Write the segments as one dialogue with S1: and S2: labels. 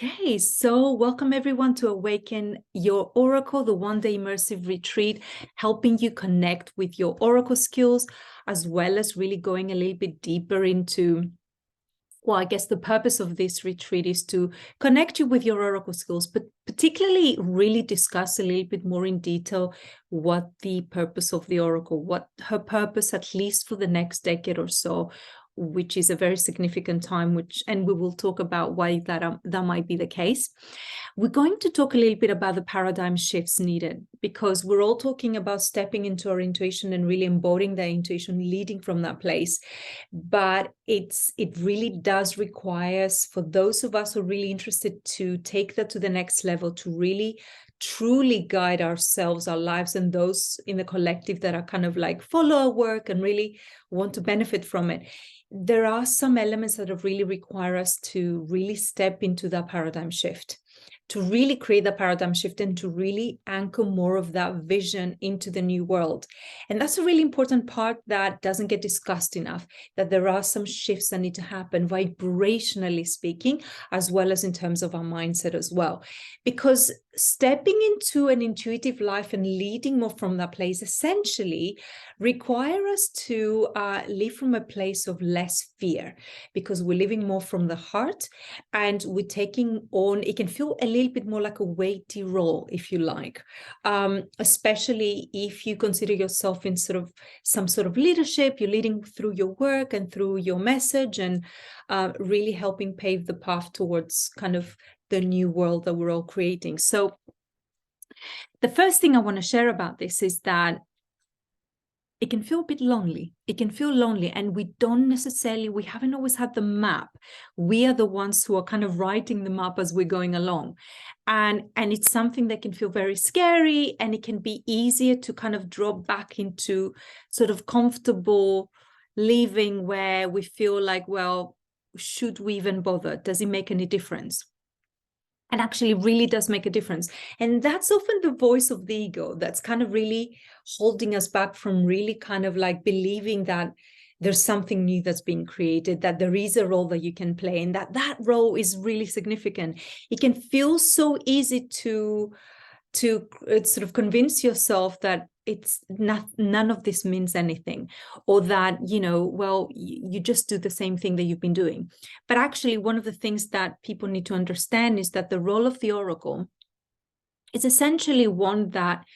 S1: Okay, so welcome everyone to Awaken Your Oracle, the one-day immersive retreat, helping you connect with your Oracle skills, as well as really going a little bit deeper into, well, I guess the purpose of this retreat is to connect you with your Oracle skills, but particularly really discuss a little bit more in detail what the purpose of the Oracle, what her purpose, at least for the next decade or so, which is a very significant time, and we will talk about why that might be the case. We're going to talk a little bit about the paradigm shifts needed, because we're all talking about stepping into our intuition and really embodying that intuition, leading from that place. But it really does require us, for those of us who are really interested to take that to the next level, to really truly guide ourselves, our lives, and those in the collective that are kind of like follow our work and really want to benefit from it. There are some elements that really require us to really step into that paradigm shift, to really create the paradigm shift and to really anchor more of that vision into the new world. And that's a really important part that doesn't get discussed enough, that there are some shifts that need to happen vibrationally speaking, as well as in terms of our mindset as well. Because stepping into an intuitive life and leading more from that place essentially require us to live from a place of less fear, because we're living more from the heart and we're taking on, it can feel a little bit more like a weighty role, if you like, especially if you consider yourself in some sort of leadership. You're leading through your work and through your message, and really helping pave the path towards kind of the new world that we're all creating. So the first thing I want to share about this is that it can feel a bit lonely. It can feel lonely, and we haven't always had the map. We are the ones who are kind of writing the map as we're going along. And it's something that can feel very scary, and it can be easier to kind of drop back into sort of comfortable living where we feel like, well, should we even bother? Does it make any difference? And actually really does make a difference. And that's often the voice of the ego that's kind of really holding us back from really kind of like believing that there's something new that's being created, that there is a role that you can play, and that role is really significant. It can feel so easy to sort of convince yourself that it's none of this means anything, or that, well, you just do the same thing that you've been doing. But actually, one of the things that people need to understand is that the role of the oracle is essentially one that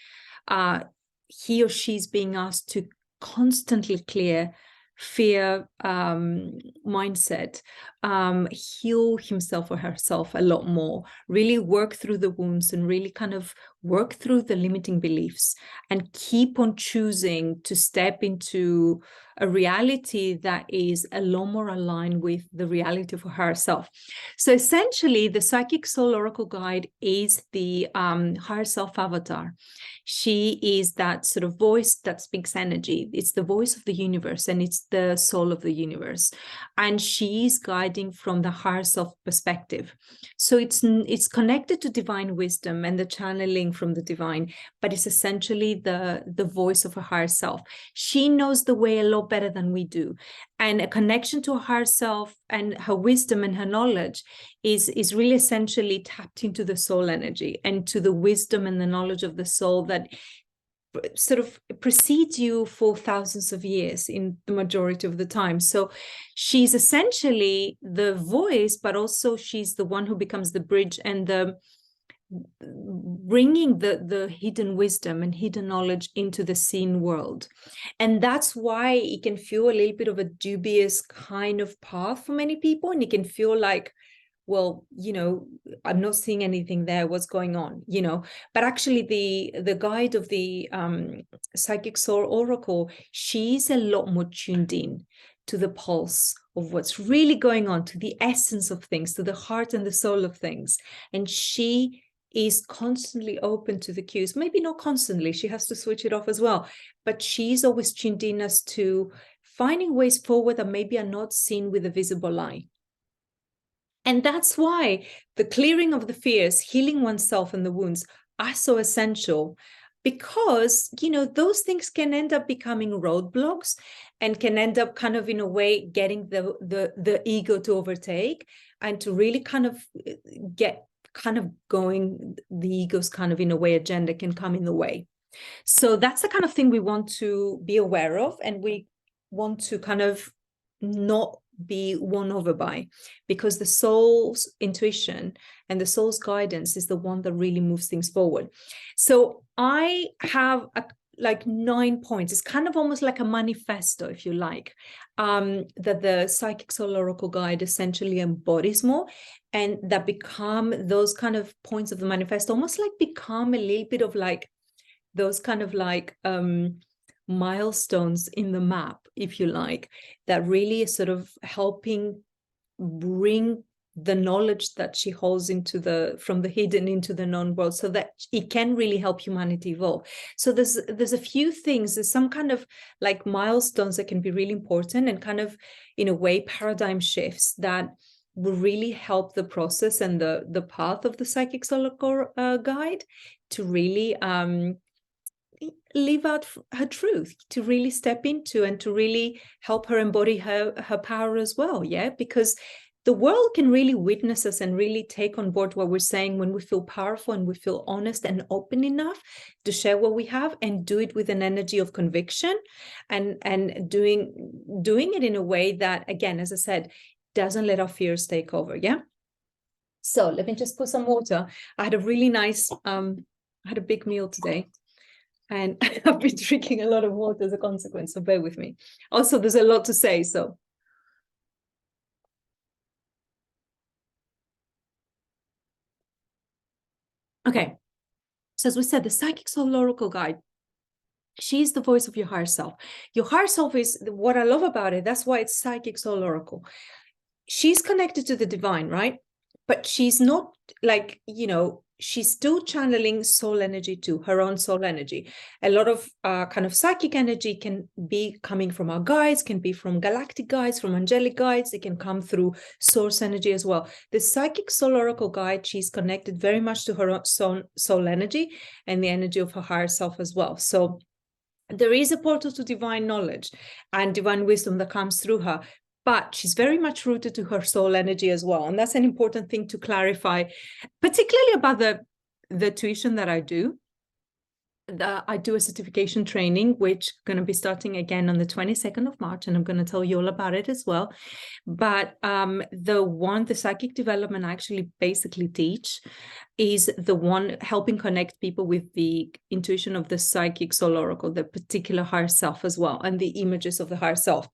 S1: he or she's being asked to constantly clear fear mindset, heal himself or herself a lot more, really work through the wounds and really kind of work through the limiting beliefs, and keep on choosing to step into a reality that is a lot more aligned with the reality for herself. So essentially, the Psychic Soul Oracle Guide is the higher self avatar. She is that sort of voice that speaks energy. It's the voice of the universe, and it's the soul of the universe. And she's guiding from the higher self perspective. So it's connected to divine wisdom and the channeling from the divine, but it's essentially the voice of a higher self. She knows the way a lot better than we do. And a connection to her higher self and her wisdom and her knowledge is really essentially tapped into the soul energy and to the wisdom and the knowledge of the soul that sort of precedes you for thousands of years in the majority of the time. So she's essentially the voice, but also she's the one who becomes the bridge and the bringing the hidden wisdom and hidden knowledge into the seen world. And that's why it can feel a little bit of a dubious kind of path for many people, and it can feel like, well, I'm not seeing anything there, what's going on, but actually the guide of the Psychic Soul Oracle, she's a lot more tuned in to the pulse of what's really going on, to the essence of things, to the heart and the soul of things. And she is constantly open to the cues. Maybe not constantly, she has to switch it off as well, but she's always tuned in as to finding ways forward that maybe are not seen with a visible eye. And that's why the clearing of the fears, healing oneself and the wounds are so essential, because, you know, those things can end up becoming roadblocks and can end up kind of in a way getting the ego to overtake and to really kind of get kind of going, the ego's kind of in a way agenda can come in the way. So that's the kind of thing we want to be aware of, and we want to kind of not be won over by, because the soul's intuition and the soul's guidance is the one that really moves things forward. So I have like 9 points. It's kind of almost like a manifesto, if you like, that the Psychic Soul Oracle Guide essentially embodies more, and that become those kind of points of the manifesto, almost like become a little bit of like those kind of like milestones in the map, if you like, that really is sort of helping bring the knowledge that she holds into from the hidden into the known world, so that it can really help humanity evolve. So there's a few things, there's some kind of like milestones that can be really important and kind of in a way paradigm shifts that will really help the process and the path of the Psychic Soul Guide to really live out her truth, to really step into and to really help her embody her power as well. Yeah, because the world can really witness us and really take on board what we're saying when we feel powerful and we feel honest and open enough to share what we have, and do it with an energy of conviction, and doing it in a way that, again, as I said, doesn't let our fears take over. Yeah. So let me just put some water. I had a really nice I had a big meal today, and I've been drinking a lot of water as a consequence, so bear with me. Also, there's a lot to say, so. Okay, so as we said, the Psychic Soul Oracle Guide, she's the voice of your higher self. Your higher self is what I love about it. That's why it's Psychic Soul Oracle. She's connected to the divine, right? But she's not like, you know, she's still channeling soul energy too, her own soul energy. A lot of kind of psychic energy can be coming from our guides, can be from galactic guides, from angelic guides. It can come through source energy as well. The Psychic Soul Oracle Guide, she's connected very much to her own soul energy and the energy of her higher self as well. So there is a portal to divine knowledge and divine wisdom that comes through her, but she's very much rooted to her soul energy as well. And that's an important thing to clarify, particularly about the tuition that I do. I do a certification training, which is going to be starting again on the 22nd of March, and I'm going to tell you all about it as well. But the psychic development I actually basically teach is the one helping connect people with the intuition of the Psychic Soul Oracle, the particular higher self as well, and the images of the higher self.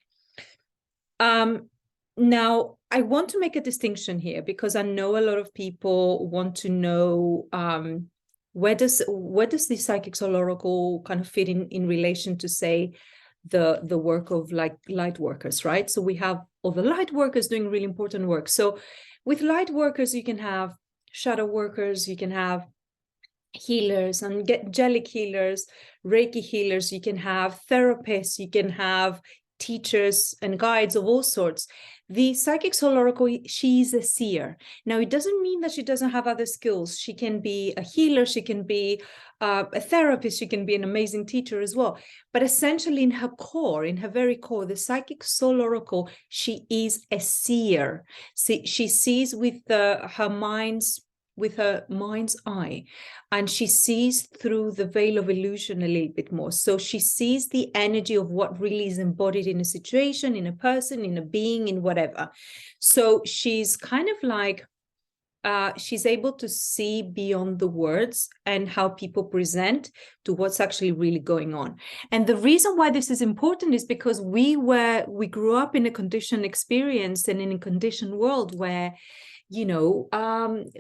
S1: Now, I want to make a distinction here, because I know a lot of people want to know where does the Psychic Soul Oracle kind of fit in relation to, say, the work of like light workers, right? So we have all the light workers doing really important work. So with light workers, you can have shadow workers, you can have healers, angelic healers, Reiki healers, you can have therapists, you can have teachers and guides of all sorts. The Psychic Soul Oracle, she's a seer. Now, it doesn't mean that she doesn't have other skills. She can be a healer, she can be a therapist, she can be an amazing teacher as well. But essentially, in her core, in her very core, the Psychic Soul Oracle, she is a seer. She sees with her mind's eye, and she sees through the veil of illusion a little bit more. So she sees the energy of what really is embodied in a situation, in a person, in a being, in whatever. So she's kind of like, she's able to see beyond the words and how people present to what's actually really going on. And the reason why this is important is because we grew up in a conditioned experience and in a conditioned world where, you know,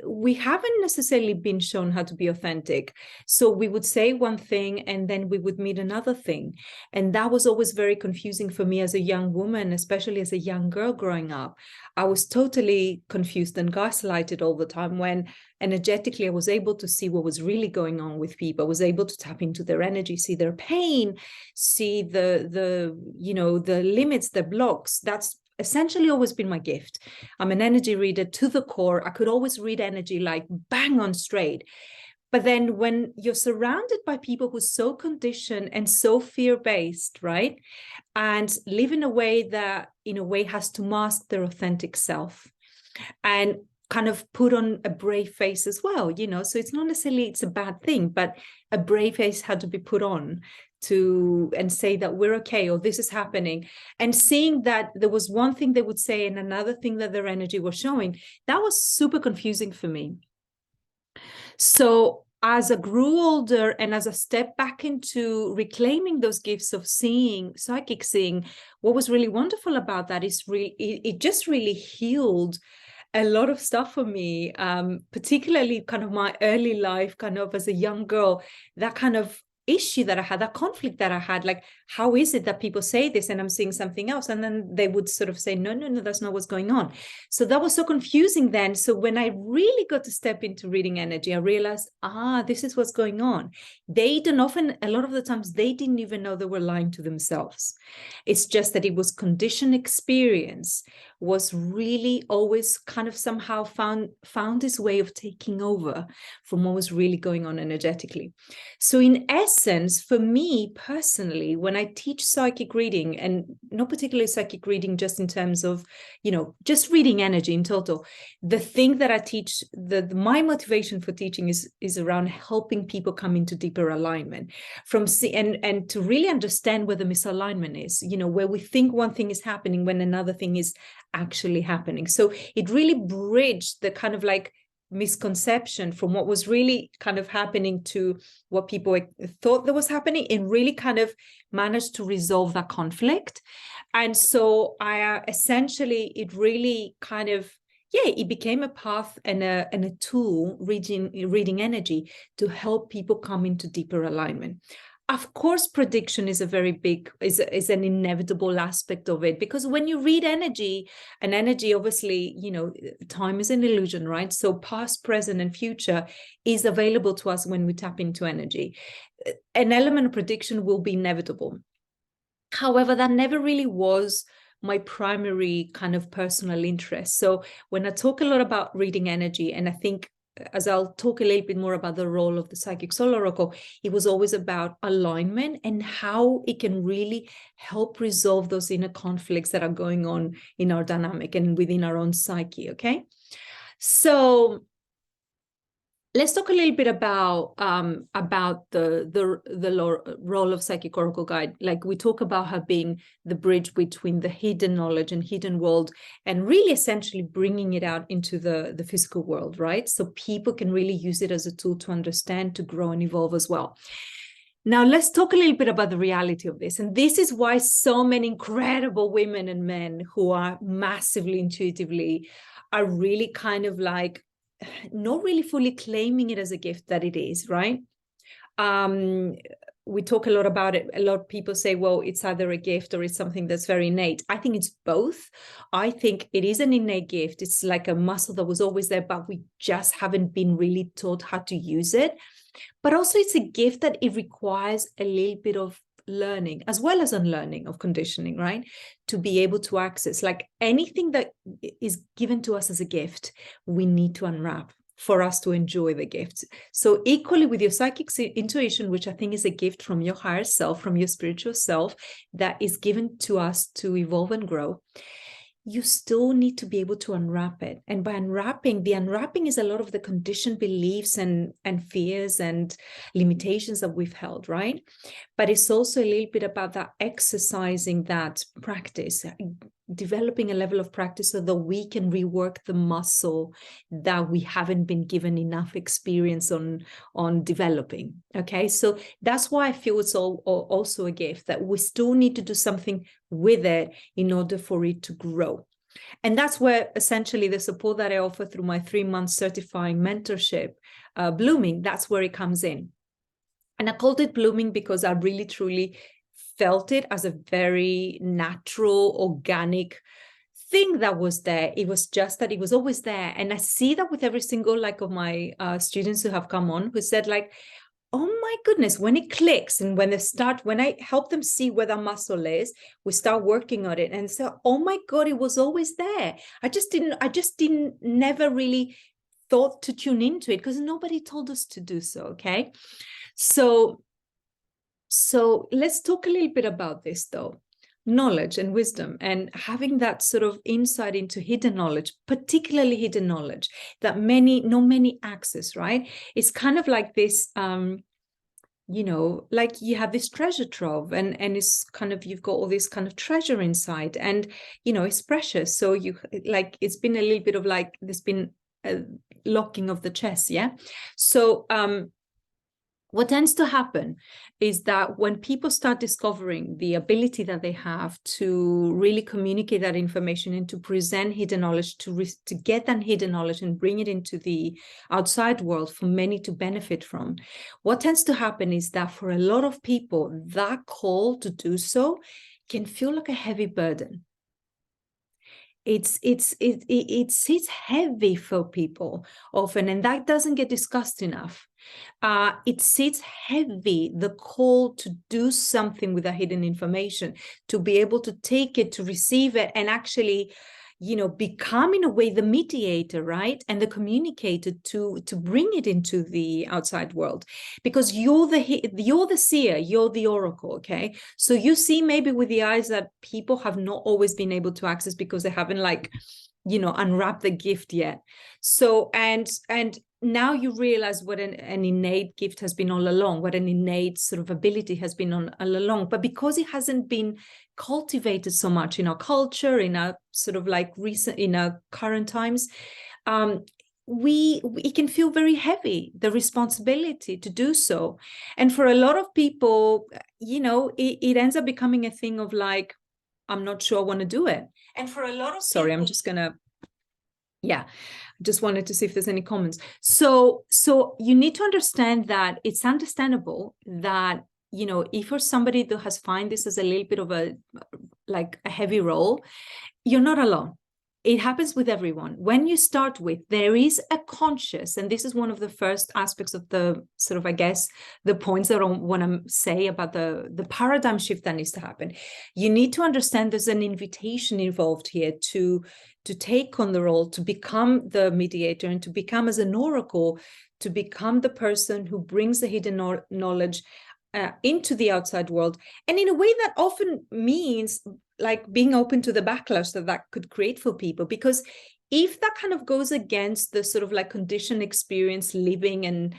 S1: we haven't necessarily been shown how to be authentic. So we would say one thing and then we would meet another thing. And that was always very confusing for me as a young woman, especially as a young girl growing up. I was totally confused and gaslighted all the time, when energetically I was able to see what was really going on with people. I was able to tap into their energy, see their pain, see the limits, the blocks. That's essentially always been my gift. I'm an energy reader to the core. I could always read energy like bang on straight. But then when you're surrounded by people who are so conditioned and so fear-based, right? And live in a way that, in a way, has to mask their authentic self and kind of put on a brave face as well, you know? So it's not necessarily it's a bad thing, but a brave face had to be put on to and say that we're okay, or this is happening. And seeing that there was one thing they would say and another thing that their energy was showing, that was super confusing for me. So as I grew older and as I stepped back into reclaiming those gifts of seeing, psychic seeing, what was really wonderful about that is really, it just really healed a lot of stuff for me, particularly kind of my early life, kind of as a young girl, that kind of issue that I had, that conflict that I had, like, how is it that people say this and I'm seeing something else? And then they would sort of say, no, that's not what's going on. So that was so confusing then. So when I really got to step into reading energy, I realized, this is what's going on. They don't often, a lot of the times, they didn't even know they were lying to themselves. It's just that it was conditioned experience was really always kind of somehow found this way of taking over from what was really going on energetically. So in essence, for me personally, when I teach psychic reading, and not particularly psychic reading just in terms of, you know, just reading energy in total, the thing that I teach, my motivation for teaching is around helping people come into deeper alignment and to really understand where the misalignment is, you know, where we think one thing is happening when another thing is actually happening. So it really bridged the kind of like misconception from what was really kind of happening to what people thought that was happening, and really kind of managed to resolve that conflict. And so I essentially, it really kind of, it became a path and a tool, reading energy, to help people come into deeper alignment. Of course, prediction is a very big, is an inevitable aspect of it, because when you read energy, and energy, obviously, you know, time is an illusion, right? So past, present, and future is available to us when we tap into energy. An element of prediction will be inevitable. However, that never really was my primary kind of personal interest. So when I talk a lot about reading energy, and I think, as I'll talk a little bit more about the role of the Psychic Soul Oracle, it was always about alignment and how it can really help resolve those inner conflicts that are going on in our dynamic and within our own psyche, okay? So let's talk a little bit about the role of Psychic Oracle Guide. Like, we talk about her being the bridge between the hidden knowledge and hidden world, and really essentially bringing it out into the physical world, right? So people can really use it as a tool to understand, to grow, and evolve as well. Now, let's talk a little bit about the reality of this. And this is why so many incredible women and men who are massively intuitively are really kind of like, not really fully claiming it as a gift that it is, right? We talk a lot about it. A lot of people say, well, it's either a gift or it's something that's very innate. I think it's both. I think it is an innate gift. It's like a muscle that was always there, but we just haven't been really taught how to use it. But also it's a gift that it requires a little bit of learning as well as unlearning of conditioning, right? To be able to access, like anything that is given to us as a gift, we need to unwrap for us to enjoy the gift. So equally with your psychic intuition, which I think is a gift from your higher self, from your spiritual self, that is given to us to evolve and grow, you still need to be able to unwrap it. And by unwrapping, the unwrapping is a lot of the conditioned beliefs and fears and limitations that we've held, right? But it's also a little bit about that exercising that practice, developing a level of practice so that we can rework the muscle that we haven't been given enough experience on developing. Okay, so that's why I feel it's also a gift, that we still need to do something with it in order for it to grow. And that's where essentially the support that I offer through my 3-month certifying mentorship, Blooming, that's where it comes in. And I called it Blooming because I really truly felt it as a very natural, organic thing that was there. It was just that it was always there. And I see that with every single of my students who have come on, who said like, oh my goodness, when it clicks and when I help them see where the muscle is, we start working on it and say, oh my God, it was always there. I just didn't never really thought to tune into it because nobody told us to do so. Okay. So let's talk a little bit about this though. Knowledge and wisdom, and having that sort of insight into hidden knowledge, particularly hidden knowledge that not many access, right? It's kind of like this, you know, like you have this treasure trove, and it's kind of, you've got all this kind of treasure inside, and you know, it's precious. So you, like, it's been a little bit of like, there's been a locking of the chest. Yeah. So what tends to happen is that when people start discovering the ability that they have to really communicate that information and to present hidden knowledge, to get that hidden knowledge and bring it into the outside world for many to benefit from, what tends to happen is that for a lot of people, that call to do so can feel like a heavy burden. It sits heavy for people often, and that doesn't get discussed enough. It sits heavy, the call to do something with the hidden information, to be able to take it, to receive it, and actually, you know, become in a way the mediator, right? And the communicator to bring it into the outside world, because you're the seer, you're the oracle. Okay. So you see maybe with the eyes that people have not always been able to access because they haven't, like, you know, unwrapped the gift yet. So, and now you realize what an innate gift has been all along, what an innate sort of ability has been all along. But because it hasn't been cultivated so much in our culture, in our sort of like in our current times, it can feel very heavy, the responsibility to do so. And for a lot of people, you know, it ends up becoming a thing of like, I'm not sure I want to do it. And for a lot of people, I'm just gonna, yeah, just wanted to see if there's any comments. So you need to understand that it's understandable that, you know, if you're somebody that has find this as a little bit of a heavy role, you're not alone. It happens with everyone. When you start with, there is a conscious, and this is one of the first aspects of the sort of, I guess, the points that I want to say about the paradigm shift that needs to happen. You need to understand there's an invitation involved here to take on the role, to become the mediator, and to become as an oracle, to become the person who brings the hidden knowledge into the outside world. And in a way that often means like being open to the backlash that could create for people, because if that kind of goes against the sort of like conditioned experience living and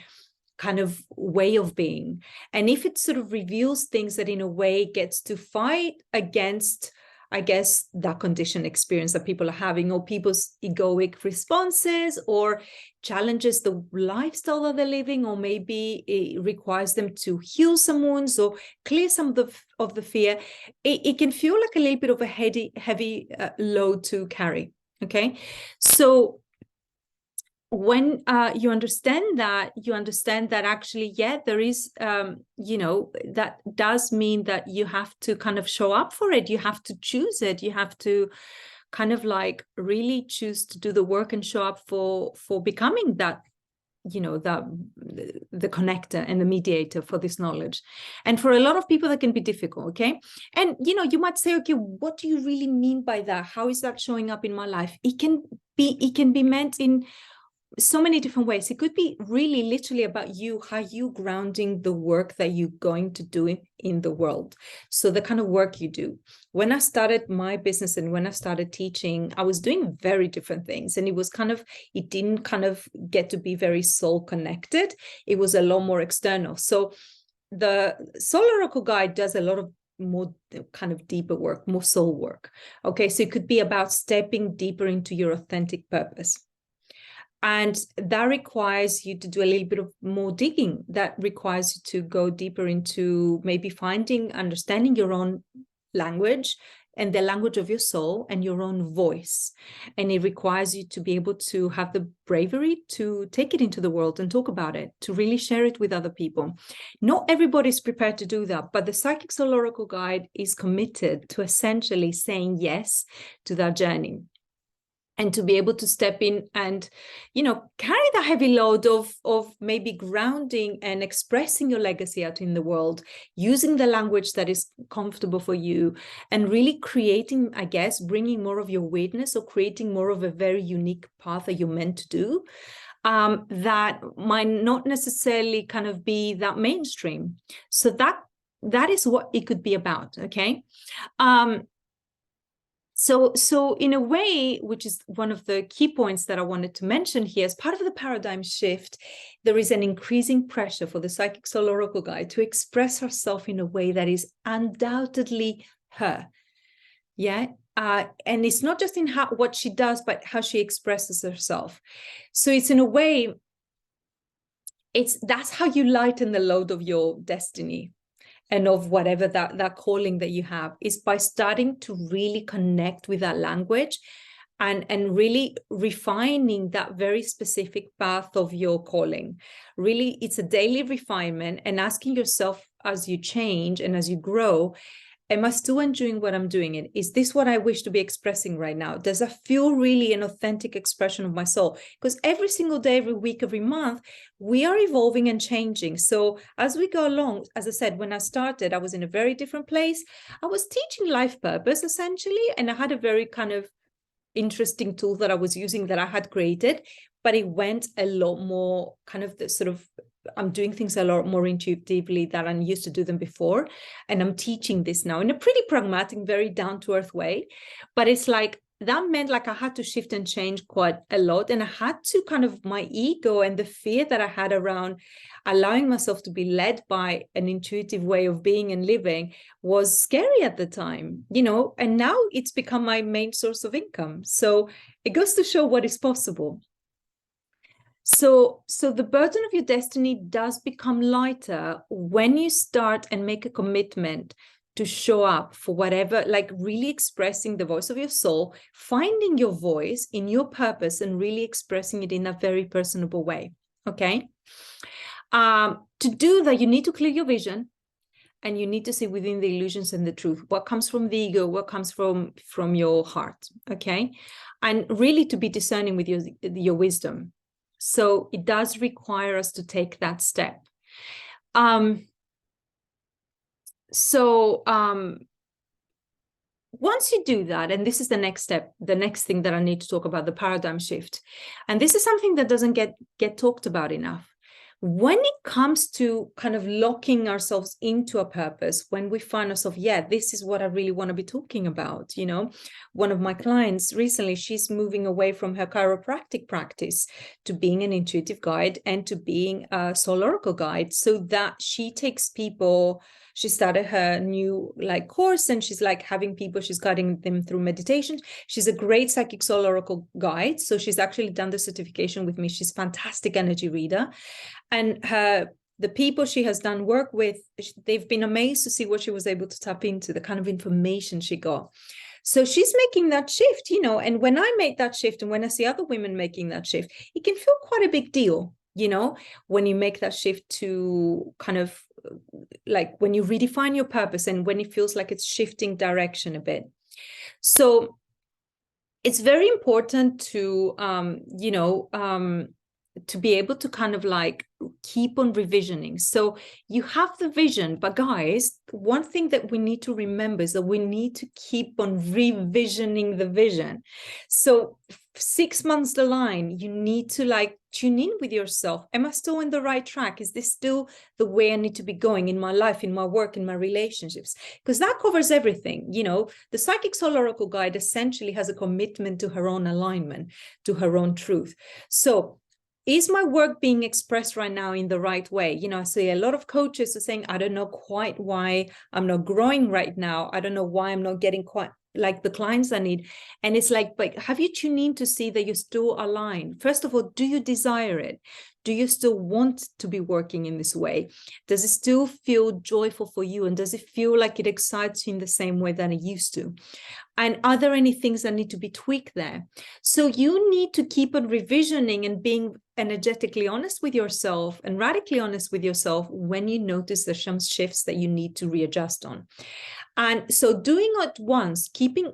S1: kind of way of being, and if it sort of reveals things that in a way gets to fight against, I guess, that conditioned experience that people are having, or people's egoic responses, or challenges the lifestyle that they're living, or maybe it requires them to heal some wounds or clear some of the fear, it can feel like a little bit of a heavy load to carry. Okay, so when you understand that actually, yeah, there is, you know, that does mean that you have to kind of show up for it. You have to choose it. You have to kind of like really choose to do the work and show up for becoming that, you know, the connector and the mediator for this knowledge. And for a lot of people, that can be difficult. Okay. And, you know, you might say, okay, what do you really mean by that? How is that showing up in my life? It can be meant in so many different ways. It could be really literally about you, how you grounding the work that you're going to do in the world. So the kind of work you do. When I started my business and when I started teaching, I was doing very different things. And it didn't kind of get to be very soul connected. It was a lot more external. So the Soul Oracle Guide does a lot of more kind of deeper work, more soul work. Okay, so it could be about stepping deeper into your authentic purpose. And that requires you to do a little bit of more digging. That requires you to go deeper into maybe understanding your own language and the language of your soul and your own voice. And it requires you to be able to have the bravery to take it into the world and talk about it, to really share it with other people. Not everybody is prepared to do that, but the Psychic Soul Oracle Guide is committed to essentially saying yes to that journey. And to be able to step in and, you know, carry the heavy load of maybe grounding and expressing your legacy out in the world, using the language that is comfortable for you, and really creating, I guess, bringing more of your weirdness, or creating more of a very unique path that you're meant to do. that might not necessarily kind of be that mainstream. So that is what it could be about, okay? So in a way, which is one of the key points that I wanted to mention here, as part of the paradigm shift, there is an increasing pressure for the Psychic Soul Oracle guide to express herself in a way that is undoubtedly her. Yeah. And it's not just in what she does, but how she expresses herself. So it's in a way, that's how you lighten the load of your destiny and of whatever that calling that you have, is by starting to really connect with that language and really refining that very specific path of your calling. Really, it's a daily refinement, and asking yourself as you change and as you grow, am I still enjoying what I'm doing? Is this what I wish to be expressing right now? Does it feel really an authentic expression of my soul? Because every single day, every week, every month, we are evolving and changing. So as we go along, as I said, when I started, I was in a very different place. I was teaching life purpose, essentially, and I had a very kind of interesting tool that I was using that I had created, but it went a lot more kind of the sort of, I'm doing things a lot more intuitively than I used to do them before. And I'm teaching this now in a pretty pragmatic, very down-to-earth way. But it's like, that meant like I had to shift and change quite a lot. And I had to kind of, my ego and the fear that I had around allowing myself to be led by an intuitive way of being and living was scary at the time, you know, and now it's become my main source of income. So it goes to show what is possible. So the burden of your destiny does become lighter when you start and make a commitment to show up for whatever, like really expressing the voice of your soul, finding your voice in your purpose and really expressing it in a very personable way, okay? To do that, you need to clear your vision, and you need to see within the illusions and the truth, what comes from the ego, what comes from your heart, okay? And really to be discerning with your wisdom. So it does require us to take that step. Once you do that, and this is the next step, the next thing that I need to talk about, the paradigm shift. And this is something that doesn't get talked about enough. When it comes to kind of locking ourselves into a purpose, when we find ourselves, yeah, this is what I really want to be talking about, you know, one of my clients recently, she's moving away from her chiropractic practice to being an intuitive guide and to being a soul oracle guide, so that she takes people. She started her new course, and she's having people, she's guiding them through meditation. She's a great psychic soul oracle guide. So she's actually done the certification with me. She's a fantastic energy reader. And the people she has done work with, they've been amazed to see what she was able to tap into, the kind of information she got. So she's making that shift, you know, and when I make that shift and when I see other women making that shift, it can feel quite a big deal, you know, when you make that shift to kind of when you redefine your purpose and when it feels like it's shifting direction a bit. So it's very important to, to be able to kind of keep on revisioning. So you have the vision, but guys, one thing that we need to remember is that we need to keep on revisioning the vision. So 6 months down the line, you need to tune in with yourself. Am I still on the right track? Is this still the way I need to be going in my life, in my work, in my relationships? Because that covers everything. You know, the Psychic Soul Oracle Guide essentially has a commitment to her own alignment, to her own truth. So is my work being expressed right now in the right way? You know, I see a lot of coaches are saying, I don't know quite why I'm not growing right now. I don't know why I'm not getting quite the clients I need. And it's but have you tuned in to see that you're still aligned? First of all, do you desire it? Do you still want to be working in this way? Does it still feel joyful for you? And does it feel like it excites you in the same way that it used to? And are there any things that need to be tweaked there? So you need to keep on revisioning and being energetically honest with yourself and radically honest with yourself when you notice there's some shifts that you need to readjust on. And so doing it once,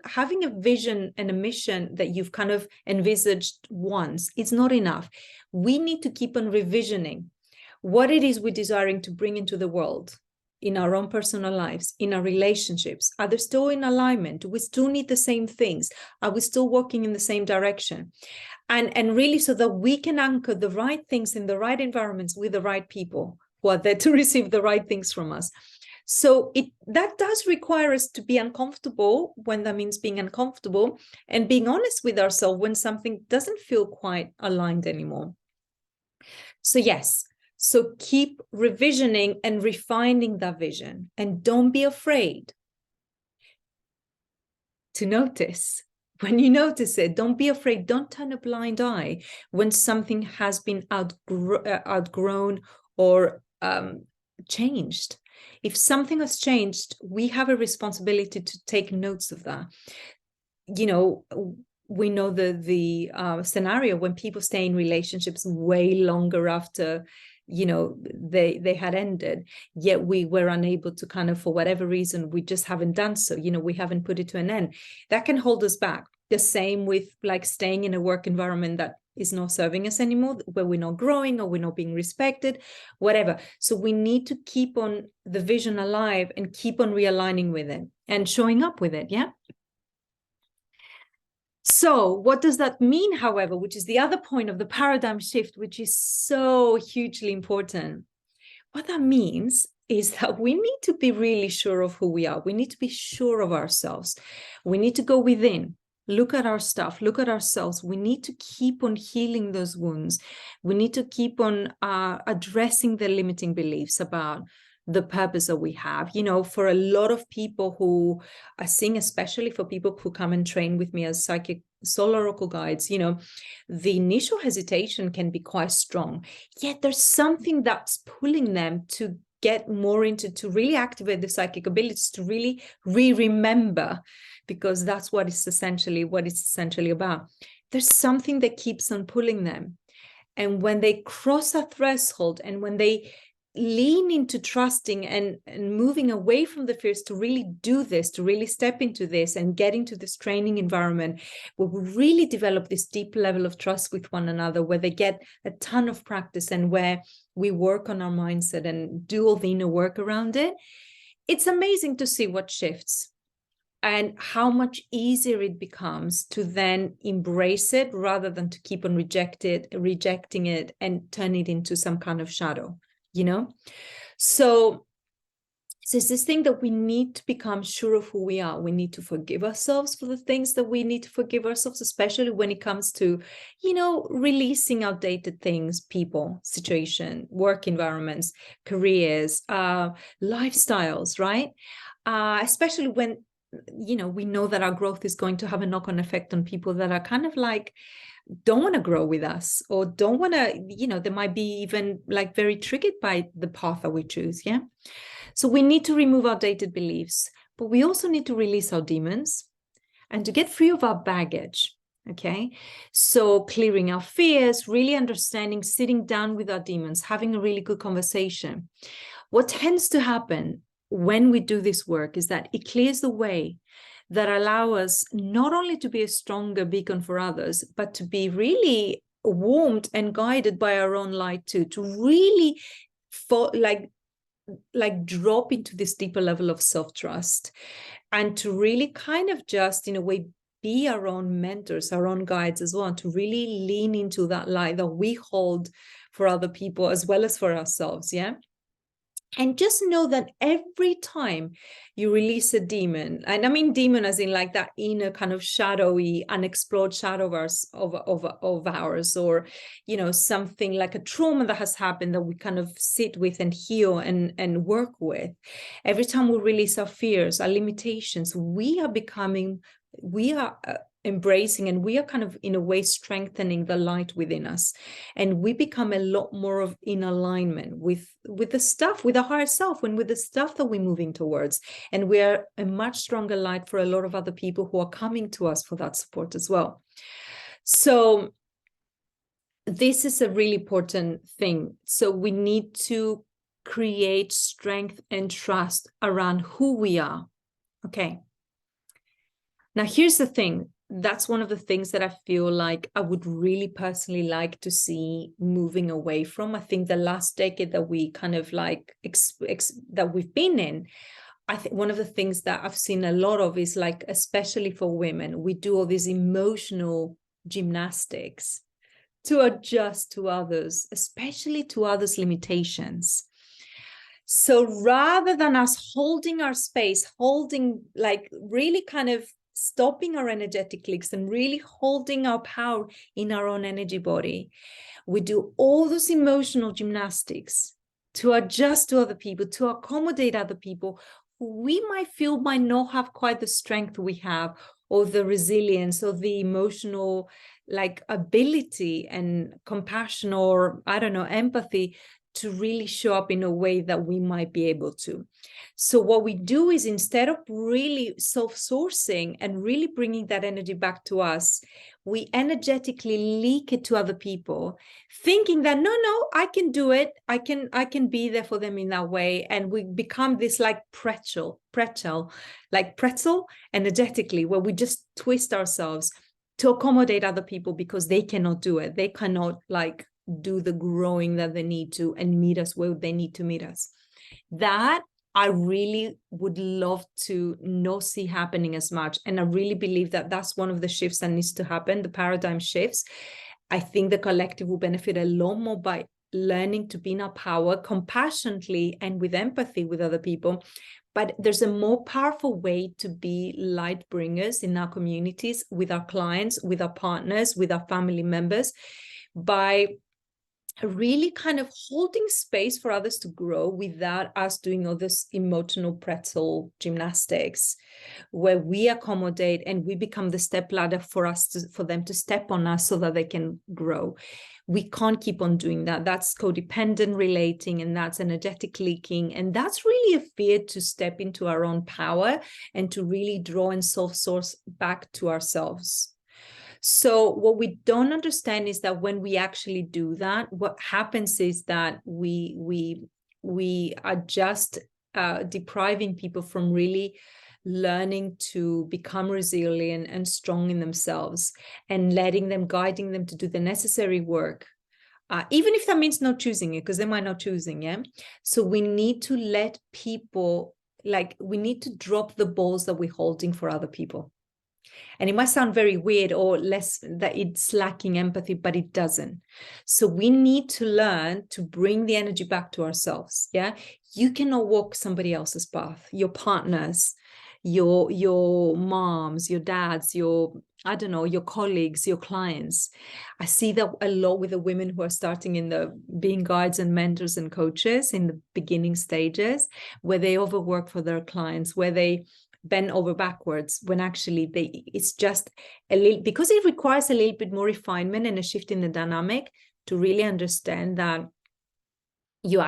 S1: having a vision and a mission that you've kind of envisaged once, it's not enough. We need to keep on revisioning what it is we're desiring to bring into the world. in our own personal lives, in our relationships? Are they still in alignment? Do we still need the same things? Are we still working in the same direction? And really, so that we can anchor the right things in the right environments with the right people who are there to receive the right things from us. So that does require us to be uncomfortable, when that means being uncomfortable, and being honest with ourselves when something doesn't feel quite aligned anymore. So yes, so keep revisioning and refining that vision, and don't be afraid to notice. When you notice it, don't be afraid. Don't turn a blind eye when something has been outgrown or changed. If something has changed, we have a responsibility to take notes of that. You know, we know the scenario when people stay in relationships way longer after, you know, they had ended, yet we were unable to kind of, for whatever reason, we just haven't done so, you know, we haven't put it to an end. That can hold us back. The same with like staying in a work environment that is not serving us anymore, where we're not growing or we're not being respected, whatever. So we need to keep on the vision alive and keep on realigning with it and showing up with it. Yeah. So what does that mean, however, which is the other point of the paradigm shift, which is so hugely important? What that means is that we need to be really sure of who we are. We need to be sure of ourselves. We need to go within, look at our stuff, look at ourselves. We need to keep on healing those wounds. We need to keep on addressing the limiting beliefs about the purpose that we have. You know, for a lot of people who are seeing, especially for people who come and train with me as psychic soul oracle guides, you know, the initial hesitation can be quite strong, yet there's something that's pulling them to get more into, to really activate the psychic abilities, to really remember, because that's what it's essentially about. There's something that keeps on pulling them. And when they cross a threshold, and when they lean into trusting and moving away from the fears to really do this, to really step into this and get into this training environment where we really develop this deep level of trust with one another, where they get a ton of practice and where we work on our mindset and do all the inner work around it, it's amazing to see what shifts and how much easier it becomes to then embrace it rather than to keep on rejecting it and turn it into some kind of shadow. You know, so it's this thing that we need to become sure of who we are. We need to forgive ourselves for the things that we need to forgive ourselves, especially when it comes to, you know, releasing outdated things, people, situation, work environments, careers, lifestyles, right? Especially when, you know, we know that our growth is going to have a knock-on effect on people that are kind of like, don't want to grow with us, or don't want to, you know, they might be even like very triggered by the path that we choose. Yeah. So we need to remove outdated beliefs, but we also need to release our demons and to get free of our baggage. Okay. So clearing our fears, really understanding, sitting down with our demons, having a really good conversation. What tends to happen when we do this work is that it clears the way that allow us not only to be a stronger beacon for others, but to be really warmed and guided by our own light too, to really like drop into this deeper level of self-trust, and to really kind of just in a way be our own mentors, our own guides as well, to really lean into that light that we hold for other people as well as for ourselves. Yeah. And just know that every time you release a demon, and I mean demon as in like that inner kind of shadowy, unexplored shadow of ours, or, you know, something like a trauma that has happened that we kind of sit with and heal and work with. Every time we release our fears, our limitations, we are embracing, and we are kind of in a way strengthening the light within us, and we become a lot more of in alignment with the stuff, with our higher self, and with the stuff that we're moving towards, and we are a much stronger light for a lot of other people who are coming to us for that support as well. So this is a really important thing. So we need to create strength and trust around who we are. Okay. Now, here's the thing. that's one of the things that I feel like I would really personally like to see moving away from. I think the last decade that we kind of like that we've been in, I think one of the things that I've seen a lot of is like, especially for women, we do all these emotional gymnastics to adjust to others, especially to others' limitations. So rather than us holding our space, holding, like really kind of stopping our energetic leaks and really holding our power in our own energy body, we do all those emotional gymnastics to adjust to other people, to accommodate other people who we might feel might not have quite the strength we have, or the resilience, or the emotional like ability and compassion, or I don't know, empathy, to really show up in a way that we might be able to. So what we do is, instead of really self-sourcing and really bringing that energy back to us, we energetically leak it to other people, thinking that no, I can do it, I can be there for them in that way. And we become this like pretzel energetically, where we just twist ourselves to accommodate other people because they cannot do it. They cannot like do the growing that they need to and meet us where they need to meet us. That I really would love to not see happening as much. And I really believe that that's one of the shifts that needs to happen, the paradigm shifts. I think the collective will benefit a lot more by learning to be in our power compassionately and with empathy with other people. But there's a more powerful way to be light bringers in our communities, with our clients, with our partners, with our family members, by really kind of holding space for others to grow without us doing all this emotional pretzel gymnastics, where we accommodate and we become the step ladder for them to step on us so that they can grow. We can't keep on doing that. That's codependent relating, and that's energetic leaking. And that's really a fear to step into our own power and to really draw and self-source back to ourselves. So what we don't understand is that when we actually do that, what happens is that we are just depriving people from really learning to become resilient and strong in themselves, and guiding them to do the necessary work, even if that means not choosing it, because they might not choosing. Yeah. So we need to let people, like, we need to drop the balls that we're holding for other people. And it might sound very weird or less, that it's lacking empathy, but it doesn't. So we need to learn to bring the energy back to ourselves. Yeah. You cannot walk somebody else's path, your partners, your moms, your dads, your colleagues, your clients. I see that a lot with the women who are starting in the being guides and mentors and coaches in the beginning stages, where they overwork for their clients, where they bend over backwards, when actually it's just a little, because it requires a little bit more refinement and a shift in the dynamic to really understand that you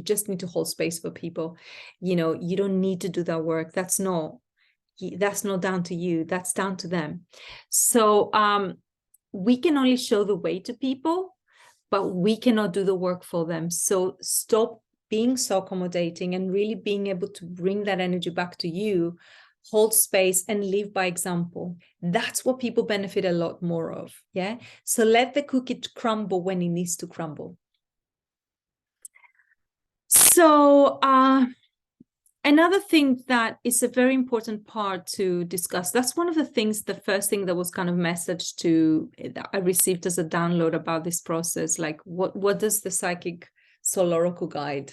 S1: just need to hold space for people. You don't need to do that work. That's not down to you. That's down to them. So we can only show the way to people, but we cannot do the work for them. So stop being so accommodating and really being able to bring that energy back to you, hold space and live by example. That's what people benefit a lot more of. Yeah. So let the cookie crumble when it needs to crumble. So another thing that is a very important part to discuss, that's one of the things, the first thing that was kind of messaged that I received as a download about this process, like what does the psychic soul oracle guide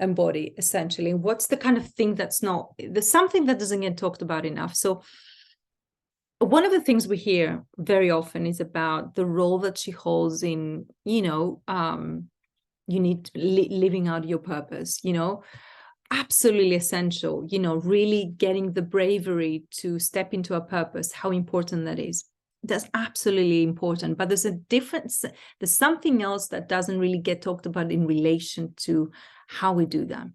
S1: embody essentially? What's the kind of thing there's something that doesn't get talked about enough. So one of the things we hear very often is about the role that she holds in, you need living out your purpose, absolutely essential, really getting the bravery to step into a purpose, how important that is. That's absolutely important, but there's a difference. There's something else that doesn't really get talked about in relation to how we do that.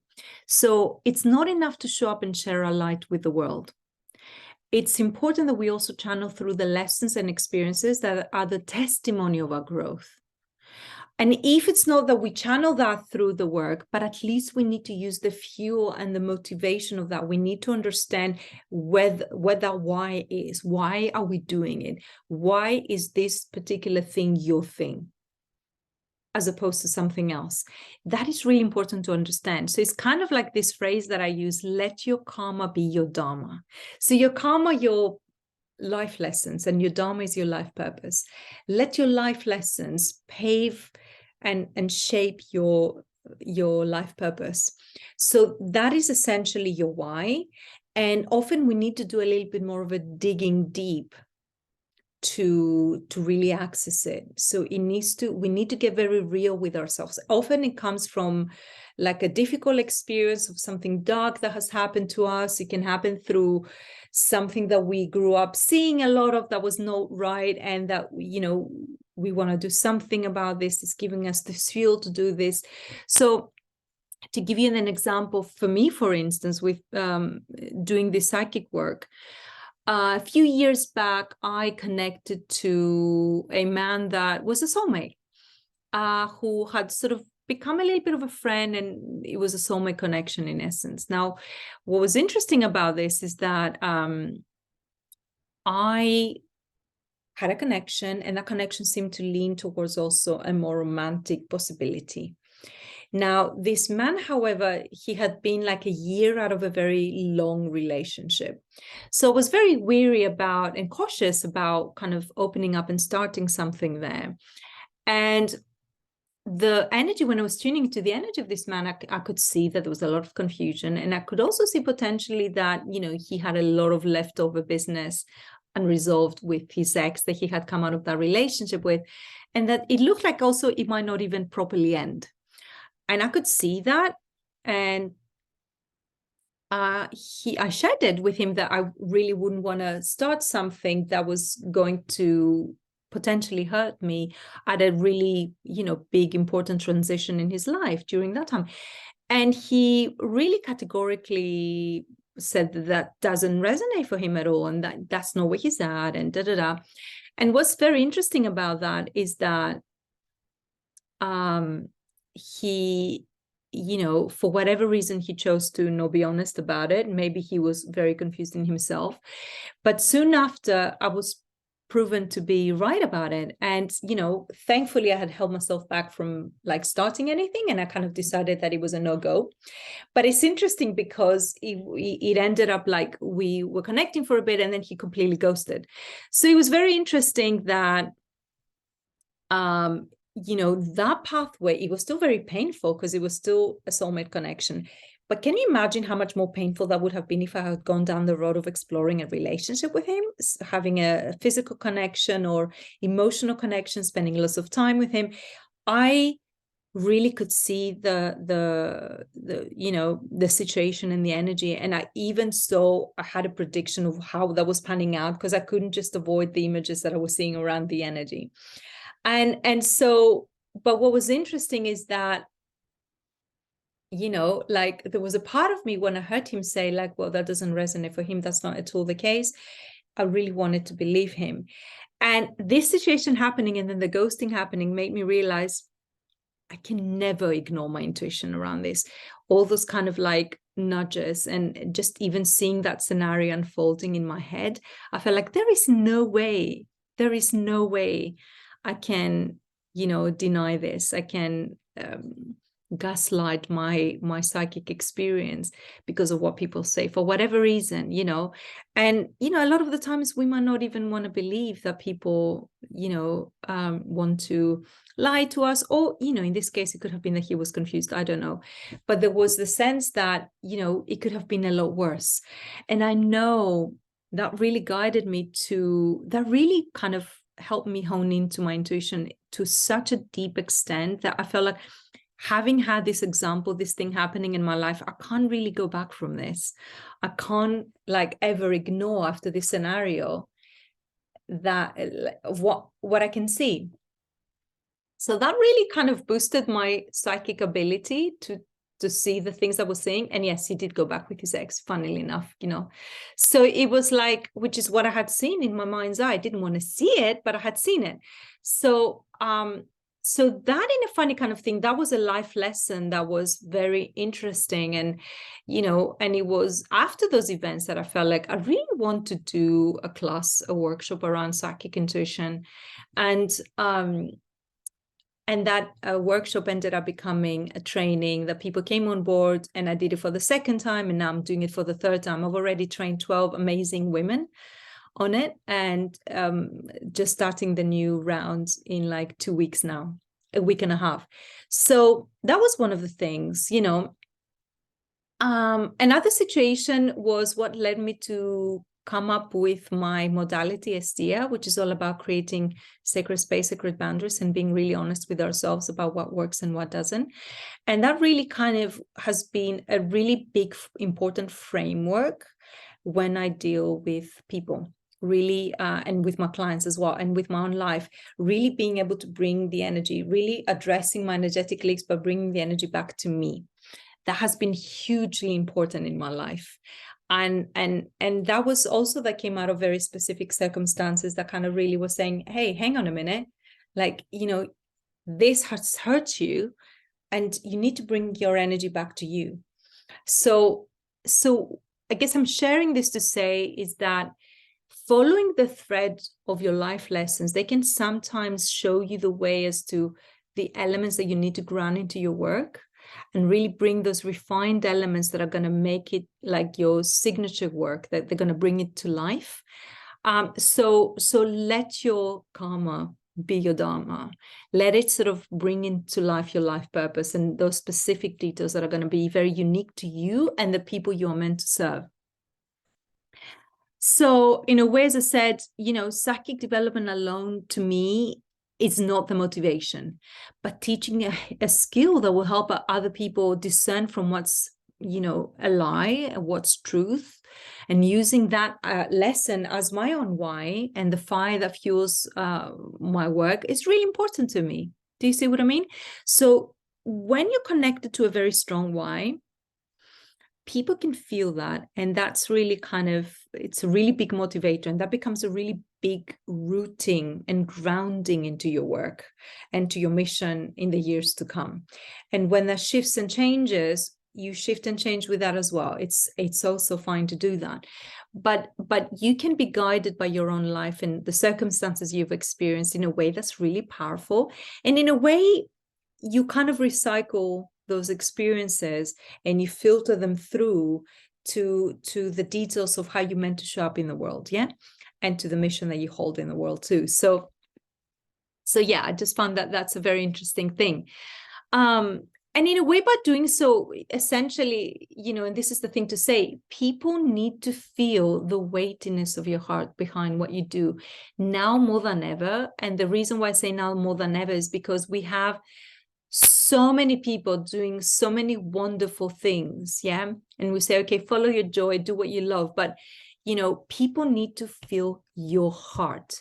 S1: So it's not enough to show up and share our light with the world. It's important that we also channel through the lessons and experiences that are the testimony of our growth. And if it's not that we channel that through the work, but at least we need to use the fuel and the motivation of that. We need to understand what that why is. Why are we doing it? Why is this particular thing your thing, as opposed to something else? That is really important to understand. So it's kind of like this phrase that I use, let your karma be your dharma. So your karma, your life lessons, and your dharma is your life purpose. Let your life lessons pave and shape your life purpose. So that is essentially your why. And often we need to do a little bit more of a digging deep to really access it. So we need to get very real with ourselves. Often it comes from like a difficult experience of something dark that has happened to us. It can happen through something that we grew up seeing a lot of that was not right, and that, you know, we want to do something about this. It's giving us this fuel to do this. So to give you an example, for me, for instance, with doing this psychic work, a few years back, I connected to a man that was a soulmate, who had sort of become a little bit of a friend, and it was a soulmate connection in essence. Now, what was interesting about this is that I had a connection, and that connection seemed to lean towards also a more romantic possibility. Now, this man, however, he had been like a year out of a very long relationship. So I was very weary about and cautious about kind of opening up and starting something there. And the energy, when I was tuning to the energy of this man, I could see that there was a lot of confusion. And I could also see potentially that, you know, he had a lot of leftover business unresolved with his ex that he had come out of that relationship with. And that it looked like also it might not even properly end. And I could see that. And I shared it with him that I really wouldn't want to start something that was going to potentially hurt me at a really, you know, big, important transition in his life during that time. And he really categorically said that that doesn't resonate for him at all, and that's not where he's at, and da-da-da. And what's very interesting about that is that he, you know, for whatever reason, he chose to not be honest about it. Maybe he was very confused in himself. But soon after, I was proven to be right about it. And, you know, thankfully, I had held myself back from like starting anything. And I kind of decided that it was a no-go. But it's interesting because it ended up like we were connecting for a bit, and then he completely ghosted. So it was very interesting that, you know, that pathway, it was still very painful because it was still a soulmate connection. But can you imagine how much more painful that would have been if I had gone down the road of exploring a relationship with him, having a physical connection or emotional connection, spending lots of time with him? I really could see the you know, the situation and the energy. And I had a prediction of how that was panning out, because I couldn't just avoid the images that I was seeing around the energy. And so, but what was interesting is that, you know, like there was a part of me when I heard him say like, well, that doesn't resonate for him, that's not at all the case. I really wanted to believe him. And this situation happening and then the ghosting happening made me realize I can never ignore my intuition around this. All those kind of like nudges, and just even seeing that scenario unfolding in my head, I felt like there is no way I can, you know, deny this. I can gaslight my psychic experience because of what people say for whatever reason, you know. And, you know, a lot of the times we might not even want to believe that people, you know, want to lie to us, or, you know, in this case, it could have been that he was confused. I don't know. But there was the sense that, you know, it could have been a lot worse. And I know that really guided me that really kind of helped me hone into my intuition to such a deep extent that I felt like, having had this example, this thing happening in my life, I can't really go back from this. I can't like ever ignore after this scenario that what I can see. So that really kind of boosted my psychic ability to see the things I was seeing. And yes, he did go back with his ex, funnily enough, you know. So it was like, which is what I had seen in my mind's eye. I didn't want to see it, but I had seen it. So so that, in a funny kind of thing, that was a life lesson that was very interesting. And, you know, and it was after those events that I felt like I really want to do a class, a workshop around psychic intuition. And that workshop ended up becoming a training that people came on board, and I did it for the second time, and now I'm doing it for the third time. I've already trained 12 amazing women on it, and just starting the new rounds in like 2 weeks now, a week and a half. So that was one of the things, you know. Another situation was what led me to come up with my modality SDA, which is all about creating sacred space, sacred boundaries, and being really honest with ourselves about what works and what doesn't. And that really kind of has been a really big, important framework when I deal with people, really, and with my clients as well, and with my own life, really being able to bring the energy, really addressing my energetic leaks, but bringing the energy back to me. That has been hugely important in my life. And that was also, that came out of very specific circumstances that kind of really was saying, hey, hang on a minute, like, you know, this has hurt you, and you need to bring your energy back to you. So I guess I'm sharing this to say is that following the thread of your life lessons, they can sometimes show you the way as to the elements that you need to ground into your work, and really bring those refined elements that are going to make it like your signature work, that they're going to bring it to life. So let your karma be your dharma. Let it sort of bring into life your life purpose, and those specific details that are going to be very unique to you and the people you are meant to serve. So in a way, as I said, you know, psychic development alone to me is not the motivation, but teaching a skill that will help other people discern from what's, you know, a lie and what's truth, and using that lesson as my own why and the fire that fuels my work is really important to me. Do you see what I mean? So when you're connected to a very strong why, people can feel that, and that's really kind of, it's a really big motivator, and that becomes a really big rooting and grounding into your work and to your mission in the years to come. And when that shifts and changes, you shift and change with that as well. It's also fine to do that, but you can be guided by your own life and the circumstances you've experienced in a way that's really powerful, and in a way you kind of recycle those experiences and you filter them through to the details of how you're meant to show up in the world, yeah, and to the mission that you hold in the world too. So yeah, I just found that that's a very interesting thing. And in a way, by doing so, essentially, you know, and this is the thing to say, people need to feel the weightiness of your heart behind what you do now more than ever. And the reason why I say now more than ever is because we have so many people doing so many wonderful things, yeah, and we say, okay, follow your joy, do what you love, but you know, people need to feel your heart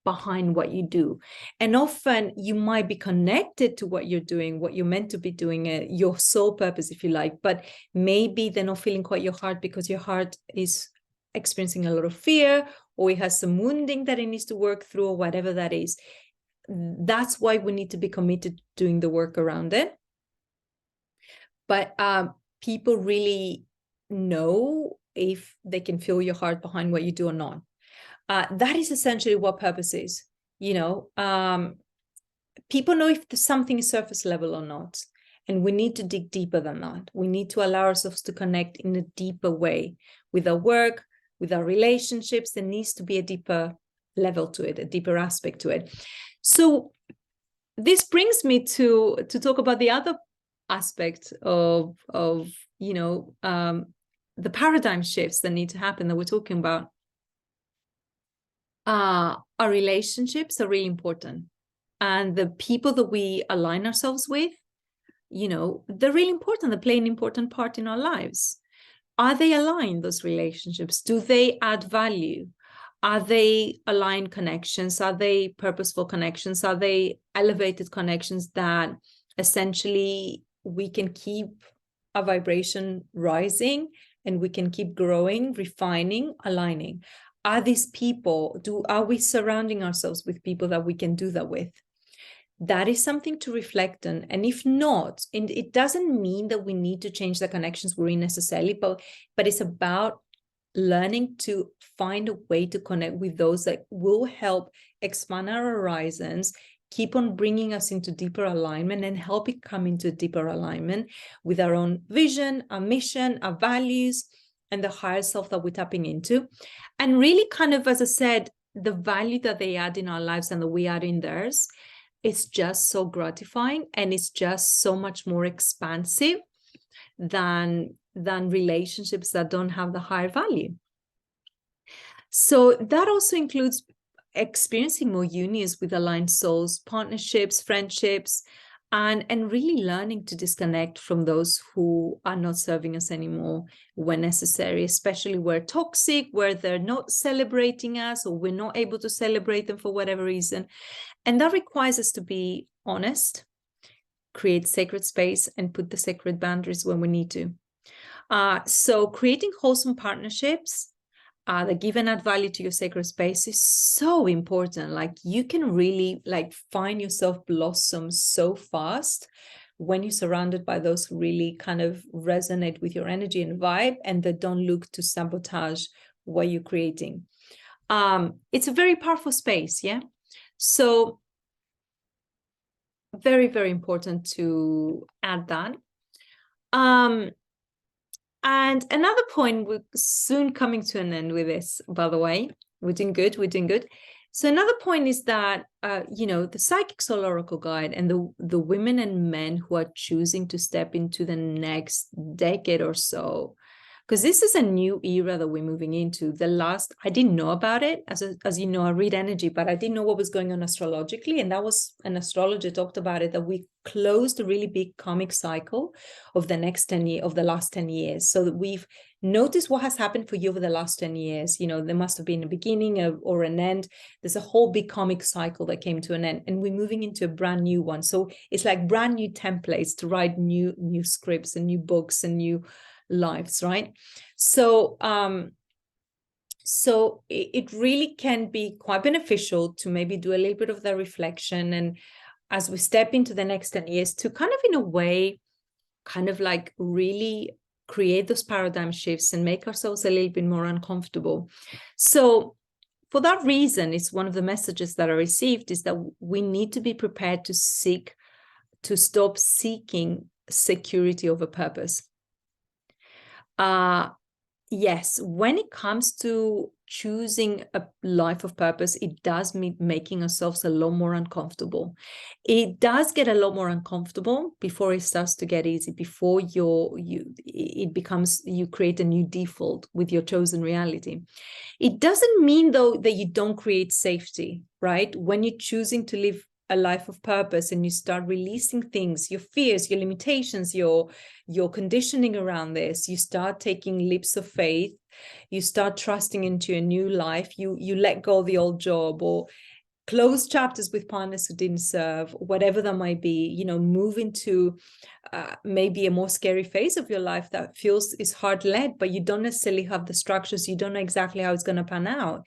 S1: behind what you do. And often you might be connected to what you're doing, what you're meant to be doing, your soul purpose, if you like, but maybe they're not feeling quite your heart because your heart is experiencing a lot of fear, or it has some wounding that it needs to work through, or whatever that is. That's why we need to be committed to doing the work around it. But people really know if they can feel your heart behind what you do or not. That is essentially what purpose is. You know, people know if something is surface level or not. And we need to dig deeper than that. We need to allow ourselves to connect in a deeper way with our work, with our relationships. There needs to be a deeper level to it, a deeper aspect to it. So this brings me to talk about the other aspect of you know, the paradigm shifts that need to happen that we're talking about. Our relationships are really important, and the people that we align ourselves with, you know, they're really important. They play an important part in our lives. Are they aligned, those relationships? Do they add value? Are they aligned connections? Are they purposeful connections? Are they elevated connections that essentially we can keep our vibration rising and we can keep growing, refining, aligning? Are these people, are we surrounding ourselves with people that we can do that with? that is something to reflect on. And if not, and it doesn't mean that we need to change the connections we're in necessarily, but it's about learning to find a way to connect with those that will help expand our horizons, keep on bringing us into deeper alignment, and help it come into deeper alignment with our own vision, our mission, our values, and the higher self that we're tapping into. And really kind of, as I said, the value that they add in our lives and that we add in theirs, it's just so gratifying, and it's just so much more expansive than relationships that don't have the higher value. So that also includes experiencing more unions with aligned souls, partnerships, friendships, and really learning to disconnect from those who are not serving us anymore when necessary, especially where toxic, where they're not celebrating us, or we're not able to celebrate them for whatever reason. And that requires us to be honest, create sacred space, and put the sacred boundaries when we need to. So creating wholesome partnerships that give and add value to your sacred space is so important. Like, you can really like find yourself blossom so fast when you're surrounded by those who really kind of resonate with your energy and vibe, and that don't look to sabotage what you're creating. It's a very powerful space, yeah? So very, very important to add that. And another point, we're soon coming to an end with this, by the way. We're doing good. So another point is that, the Psychic Soul Oracle Guide and the women and men who are choosing to step into the next decade or so, because this is a new era that we're moving into. I didn't know about it. As you know, I read energy, but I didn't know what was going on astrologically. And that was, an astrologer talked about it, that we closed a really big karmic cycle of the last 10 years. So that we've noticed what has happened for you over the last 10 years. There must have been a beginning or an end. There's a whole big karmic cycle that came to an end, and we're moving into a brand new one. So it's like brand new templates to write new scripts and new books and new lives, right? So it really can be quite beneficial to maybe do a little bit of the reflection, and as we step into the next 10 years, to kind of, in a way, kind of like really create those paradigm shifts and make ourselves a little bit more uncomfortable. So for that reason, it's one of the messages that I received, is that we need to be prepared to stop seeking security over purpose. Yes, when it comes to choosing a life of purpose, it does mean making ourselves a lot more uncomfortable. It does get a lot more uncomfortable before it starts to get easy, before you create a new default with your chosen reality. It doesn't mean, though, that you don't create safety, right? When you're choosing to live a life of purpose and you start releasing things, your fears, your limitations, your conditioning around this, you start taking leaps of faith, you start trusting into a new life, you let go of the old job, or close chapters with partners who didn't serve, whatever that might be, move into maybe a more scary phase of your life that is hard-led, but you don't necessarily have the structures, you don't know exactly how it's going to pan out,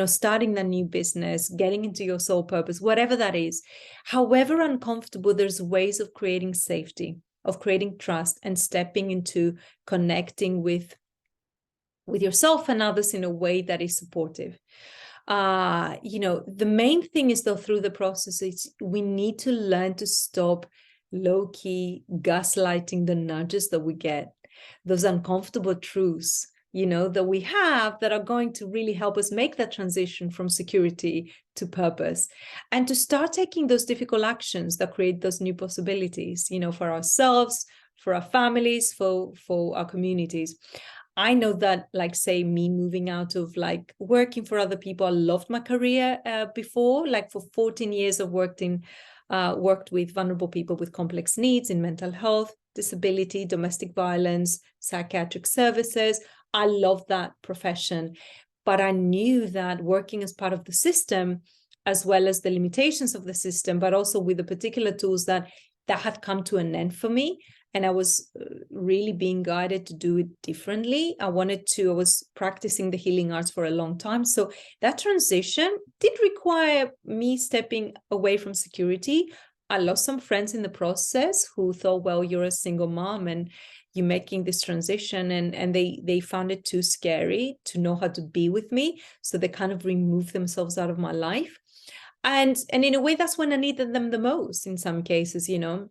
S1: starting the new business, getting into your soul purpose, whatever that is. However uncomfortable, there's ways of creating safety, of creating trust, and stepping into connecting with yourself and others in a way that is supportive. The main thing is, though, through the process, we need to learn to stop low-key gaslighting the nudges that we get, those uncomfortable truths, that we have, that are going to really help us make that transition from security to purpose, and to start taking those difficult actions that create those new possibilities, for ourselves, for our families, for our communities. I know that, like, say, me moving out of like working for other people, I loved my career before. Like, for 14 years, I've worked with vulnerable people with complex needs in mental health, disability, domestic violence, psychiatric services. I loved that profession, but I knew that working as part of the system, as well as the limitations of the system, but also with the particular tools that had come to an end for me. And I was really being guided to do it differently. I was practicing the healing arts for a long time. So that transition did require me stepping away from security, I lost some friends in the process who thought, well, you're a single mom and you're making this transition, and they found it too scary to know how to be with me. So they kind of removed themselves out of my life. And in a way, that's when I needed them the most in some cases, you know.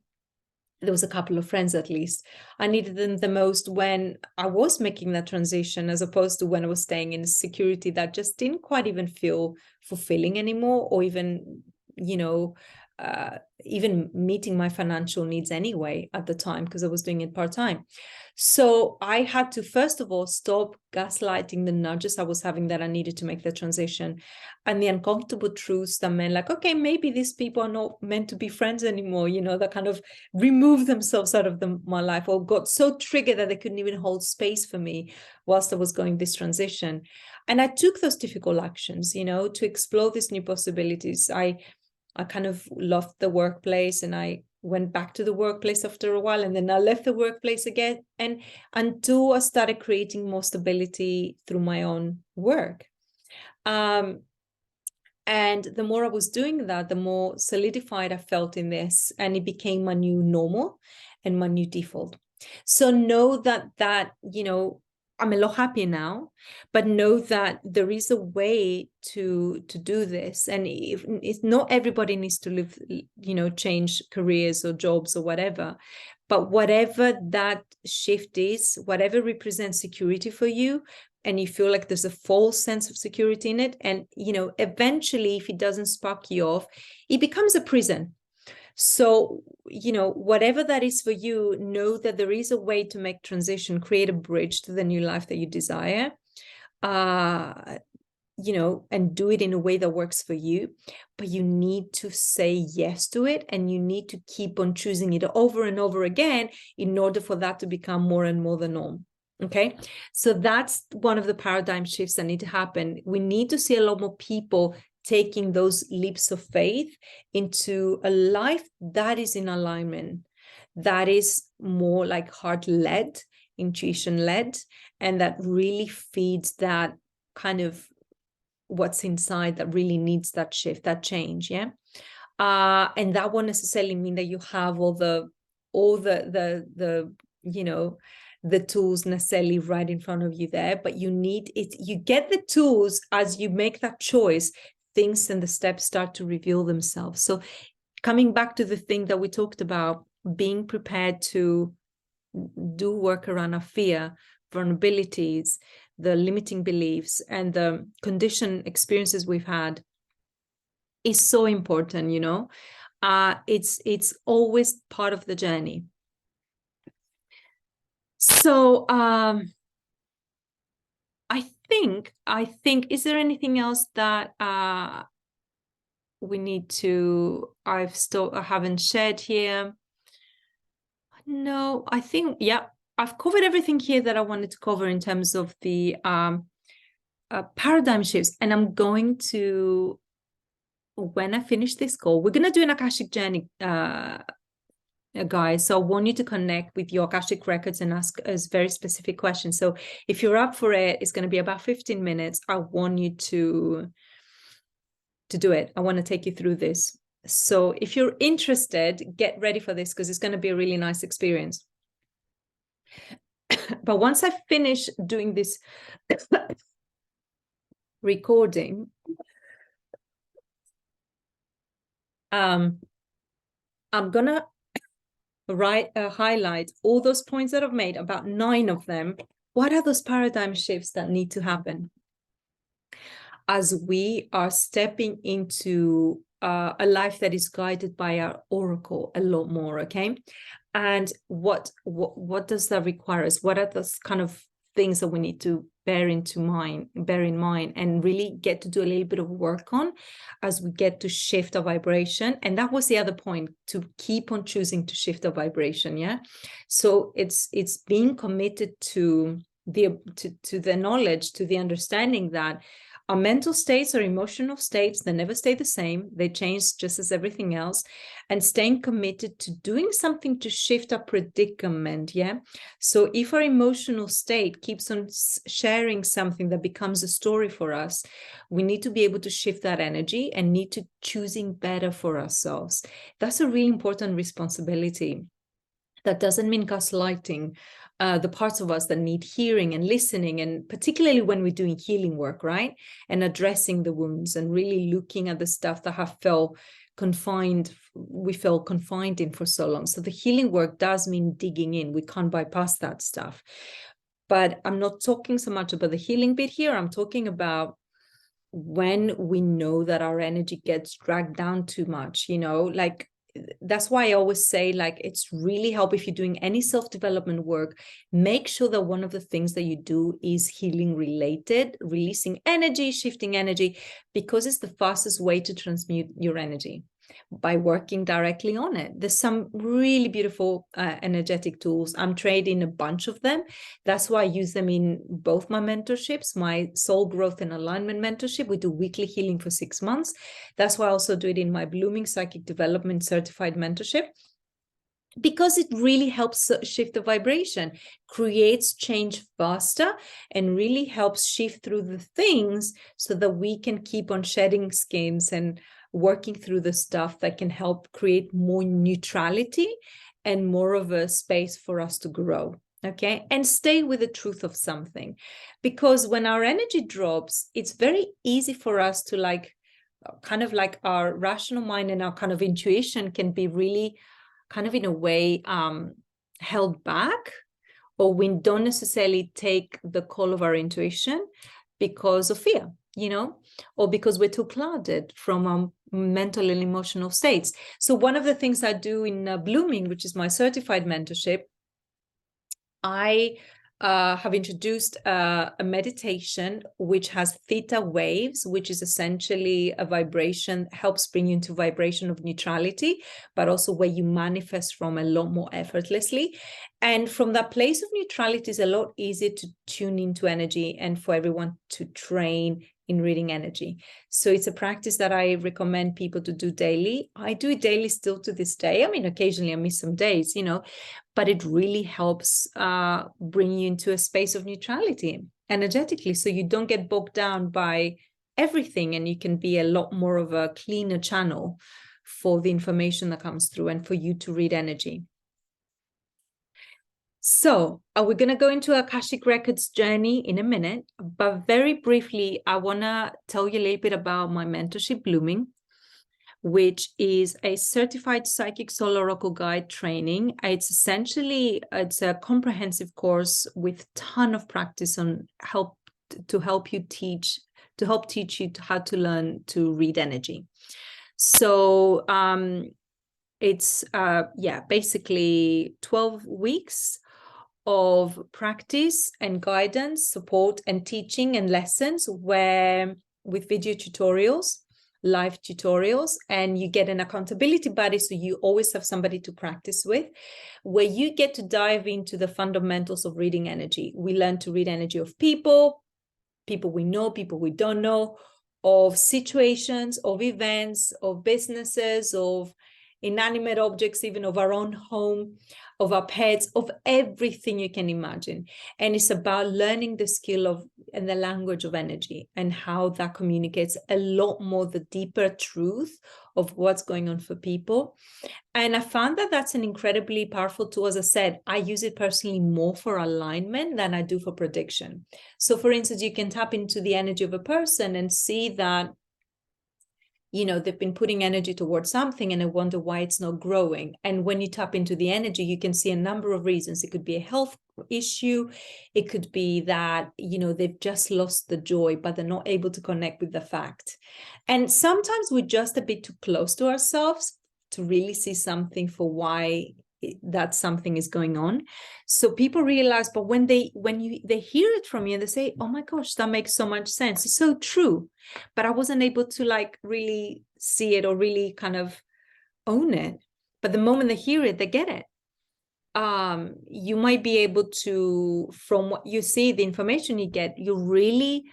S1: There was a couple of friends, at least. I needed them the most when I was making that transition, as opposed to when I was staying in security that just didn't quite even feel fulfilling anymore, or even, you know, even meeting my financial needs anyway at the time, because I was doing it part-time. So I had to, first of all, stop gaslighting the nudges I was having that I needed to make the transition, and the uncomfortable truths that meant, like, okay, maybe these people are not meant to be friends anymore, you know, that kind of removed themselves out of my life, or got so triggered that they couldn't even hold space for me whilst I was going this transition. And I took those difficult actions, you know, to explore these new possibilities. I kind of loved the workplace, and I went back to the workplace after a while, and then I left the workplace again, and until I started creating more stability through my own work. And the more I was doing that, the more solidified I felt in this, and it became my new normal and my new default. So know that, you know, I'm a lot happier now, but know that there is a way to do this. And it's not everybody needs to live, you know, change careers or jobs or whatever. But whatever that shift is, whatever represents security for you, and you feel like there's a false sense of security in it, and, you know, eventually, if it doesn't spark you off, it becomes a prison. So, you know, whatever that is for you, know that there is a way to make transition, create a bridge to the new life that you desire, you know, and do it in a way that works for you. But you need to say yes to it, and you need to keep on choosing it over and over again in order for that to become more and more the norm. Okay, so that's one of the paradigm shifts that need to happen. We need to see a lot more people taking those leaps of faith into a life that is in alignment, that is more like heart-led, intuition-led, and that really feeds that kind of what's inside that really needs that shift, that change. Yeah. And that won't necessarily mean that you have all the you know, the tools necessarily right in front of you there, but you need it. You get the tools as you make that choice. Things and the steps start to reveal themselves. So coming back to the thing that we talked about, being prepared to do work around our fear, vulnerabilities, the limiting beliefs, and the conditioned experiences we've had is so important, you know. It's always part of the journey. So I think, is there anything else that we need to, I haven't shared here? No, I think, yeah, I've covered everything here that I wanted to cover in terms of the paradigm shifts. And I'm going to, when I finish this call, we're going to do an Akashic Journey, guys. So I want you to connect with your Akashic records and ask us very specific questions. So if you're up for it, it's going to be about 15 minutes. I want you to do it. I want to take you through this. So if you're interested, get ready for this, because it's going to be a really nice experience. But once I finish doing this recording, I'm gonna highlight all those points that I've made, about 9 of them. What are those paradigm shifts that need to happen as we are stepping into a life that is guided by our oracle a lot more? Okay, and what does that require us? What are those kind of things that we need to bear in mind, and really get to do a little bit of work on as we get to shift our vibration? And that was the other point, to keep on choosing to shift our vibration. Yeah, so it's being committed to the knowledge, to the understanding that Our mental states or emotional states, they never stay the same. They change just as everything else. And staying committed to doing something to shift our predicament, yeah? So if our emotional state keeps on sharing something that becomes a story for us, we need to be able to shift that energy and need to choosing better for ourselves. That's a really important responsibility. That doesn't mean gaslighting the parts of us that need hearing and listening, and particularly when we're doing healing work, right? And addressing the wounds and really looking at the stuff that have felt confined, we felt confined in for so long. So the healing work does mean digging in. We can't bypass that stuff. But I'm not talking so much about the healing bit here. I'm talking about when we know that our energy gets dragged down too much, like, that's why I always say, like, it's really help if you're doing any self-development work, make sure that one of the things that you do is healing related, releasing energy, shifting energy, because it's the fastest way to transmute your energy, by working directly on it. There's some really beautiful energetic tools. I'm trading a bunch of them. That's why I use them in both my mentorships, my soul growth and alignment mentorship. We do weekly healing for 6 months. That's why I also do it in my Blooming Psychic Development Certified Mentorship, because it really helps shift the vibration, creates change faster, and really helps shift through the things so that we can keep on shedding skins and working through the stuff that can help create more neutrality and more of a space for us to grow. Okay, and stay with the truth of something, because when our energy drops, it's very easy for us to, like, kind of like our rational mind and our kind of intuition can be really kind of in a way held back, or we don't necessarily take the call of our intuition because of fear, or because we're too clouded from our mental and emotional states. So one of the things I do in Blooming, which is my certified mentorship, I have introduced a meditation which has theta waves, which is essentially a vibration, helps bring you into vibration of neutrality, but also where you manifest from a lot more effortlessly. And from that place of neutrality, is a lot easier to tune into energy and for everyone to train in reading energy. So it's a practice that I recommend people to do daily. I do it daily still to this day. I mean, occasionally I miss some days, but it really helps bring you into a space of neutrality energetically, so you don't get bogged down by everything, and you can be a lot more of a cleaner channel for the information that comes through and for you to read energy. So we're going to go into Akashic Records journey in a minute, but very briefly, I want to tell you a little bit about my mentorship, Blooming, which is a certified psychic soul oracle guide training. It's a comprehensive course with a ton of practice on help you teach you how to learn to read energy. So it's basically 12 weeks of practice and guidance, support and teaching and lessons, where with video tutorials, live tutorials, and you get an accountability buddy, so you always have somebody to practice with, where you get to dive into the fundamentals of reading energy. We learn to read energy of people we know, people we don't know, of situations, of events, of businesses, of inanimate objects, even of our own home, of our pets, of everything you can imagine. And it's about learning the skill of and the language of energy, and how that communicates a lot more the deeper truth of what's going on for people. And I found that that's an incredibly powerful tool. As I said, I use it personally more for alignment than I do for prediction. So for instance, you can tap into the energy of a person and see that they've been putting energy towards something, and I wonder why it's not growing. And when you tap into the energy, you can see a number of reasons. It could be a health issue. It could be that, they've just lost the joy, but they're not able to connect with the fact. And sometimes we're just a bit too close to ourselves to really see something for why that something is going on. So people realize, but when they hear it from you and they say, oh my gosh, that makes so much sense, it's so true, but I wasn't able to really see it or really kind of own it. But the moment they hear it, they get it. You might be able to, from what you see, the information you get, you really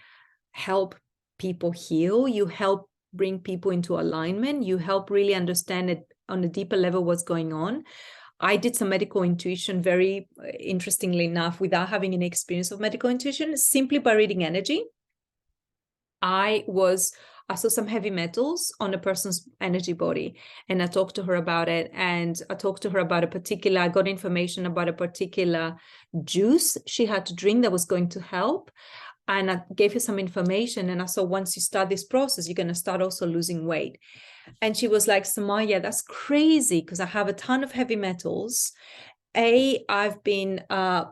S1: help people heal, you help bring people into alignment, you help really understand it on a deeper level what's going on. I did some medical intuition, very interestingly enough, without having any experience of medical intuition, simply by reading energy. I saw some heavy metals on a person's energy body, and I talked to her about it. And I talked to her about I got information about a particular juice she had to drink that was going to help. And I gave her some information, and I saw, once you start this process, you're going to start also losing weight. And she was like, Samaya, that's crazy, because I have a ton of heavy metals. I've been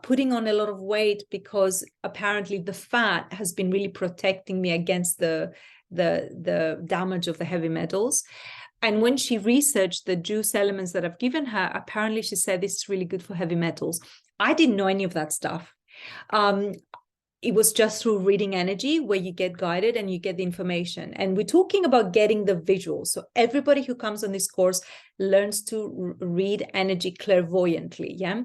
S1: putting on a lot of weight because apparently the fat has been really protecting me against the damage of the heavy metals. And when she researched the juice elements that I've given her, apparently she said this is really good for heavy metals. I didn't know any of that stuff. It was just through reading energy, where you get guided and you get the information. And we're talking about getting the visuals. So everybody who comes on this course learns to read energy clairvoyantly. Yeah.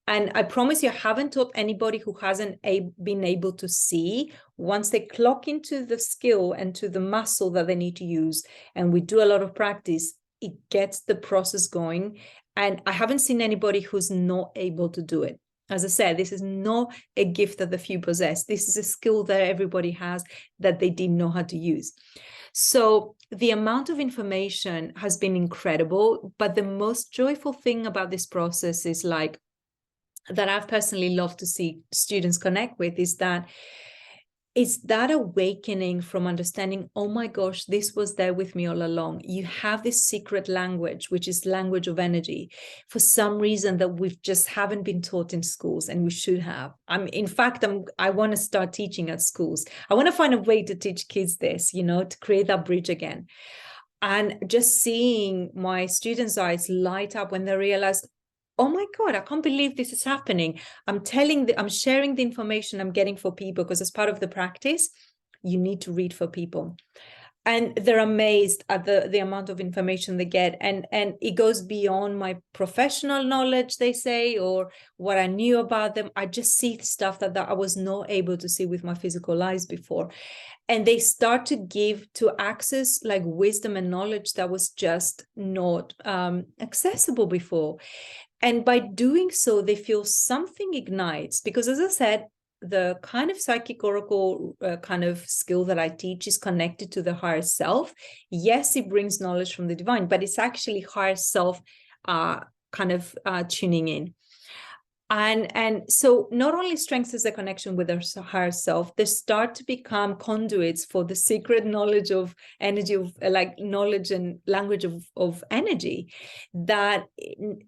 S1: And I promise you, I haven't taught anybody who hasn't been able to see. Once they clock into the skill and to the muscle that they need to use, and we do a lot of practice, it gets the process going. And I haven't seen anybody who's not able to do it. As I said, this is not a gift that the few possess. This is a skill that everybody has that they didn't know how to use. So the amount of information has been incredible. But the most joyful thing about this process is like that I've personally loved to see students connect with is that it's that awakening from understanding, oh my gosh, this was there with me all along. You have this secret language, which is language of energy, for some reason that we just haven't been taught in schools, and we should have. In fact, I want to start teaching at schools. I want to find a way to teach kids this, to create that bridge again. And just seeing my students' eyes light up when they realize, oh my God, I can't believe this is happening. I'm sharing the information I'm getting for people, because as part of the practice, you need to read for people. And they're amazed at the amount of information they get. And it goes beyond my professional knowledge, they say, or what I knew about them. I just see stuff that I was not able to see with my physical eyes before. And they start to access like wisdom and knowledge that was just not accessible before. And by doing so, they feel something ignites, because as I said, the kind of psychic oracle kind of skill that I teach is connected to the higher self. Yes, it brings knowledge from the divine, but it's actually higher self kind of tuning in. And so not only strengthens the connection with their higher self, they start to become conduits for the secret knowledge of energy, of like knowledge and language of energy, that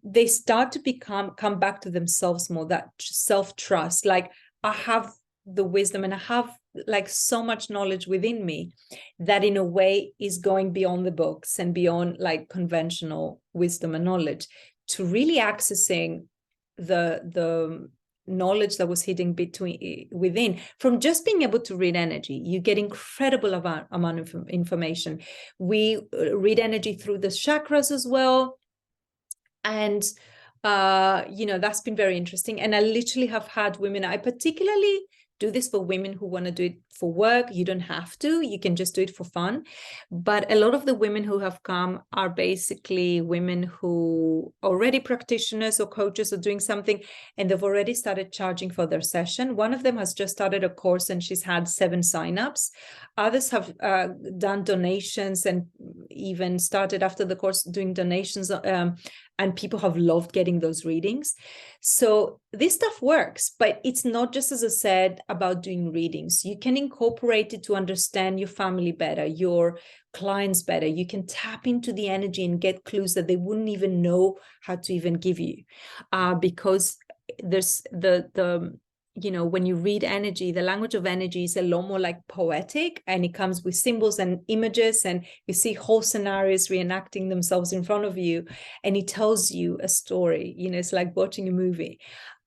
S1: they start to come back to themselves more, that self-trust. Like, I have the wisdom and I have like so much knowledge within me that in a way is going beyond the books and beyond like conventional wisdom and knowledge, to really accessing the knowledge that was hidden within. From just being able to read energy, you get incredible amount of information. We read energy through the chakras as well, and that's been very interesting. And I literally have had women, I particularly do this for women who want to do it for work. You don't have to, you can just do it for fun. But a lot of the women who have come are basically women who are already practitioners or coaches or doing something, and they've already started charging for their session. One of them has just started a course and she's had 7 signups. Others have done donations and even started after the course doing donations, and people have loved getting those readings. So this stuff works, but it's not just, as I said, about doing readings. You can incorporate it to understand your family better, your clients better. You can tap into the energy and get clues that they wouldn't even know how to even give you, because there's when you read energy, the language of energy is a lot more like poetic, and it comes with symbols and images, and you see whole scenarios reenacting themselves in front of you, and it tells you a story. It's like watching a movie,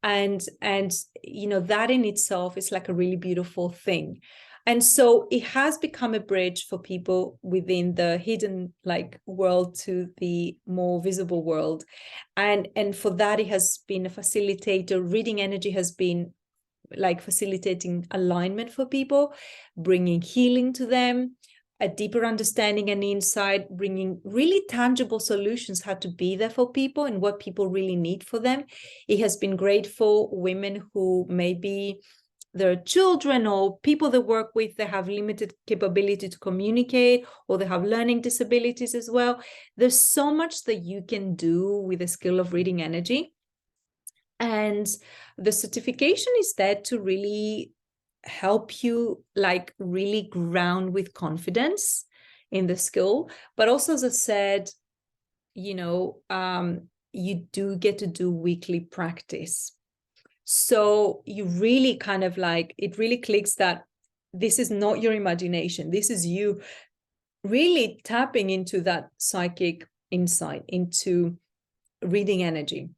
S1: and that in itself is like a really beautiful thing. And so it has become a bridge for people within the hidden like world to the more visible world. And for that, it has been a facilitator. Reading energy has been like facilitating alignment for people, bringing healing to them, a deeper understanding and insight, bringing really tangible solutions, how to be there for people and what people really need for them. It has been great for women who maybe their children or people they work with, they have limited capability to communicate, or they have learning disabilities as well. There's so much that you can do with the skill of reading energy. And the certification is there to really help you like really ground with confidence in the skill. But also, as I said, you know, you do get to do weekly practice. So you really kind of like, it really clicks that this is not your imagination. This is you really tapping into that psychic insight, into reading energy.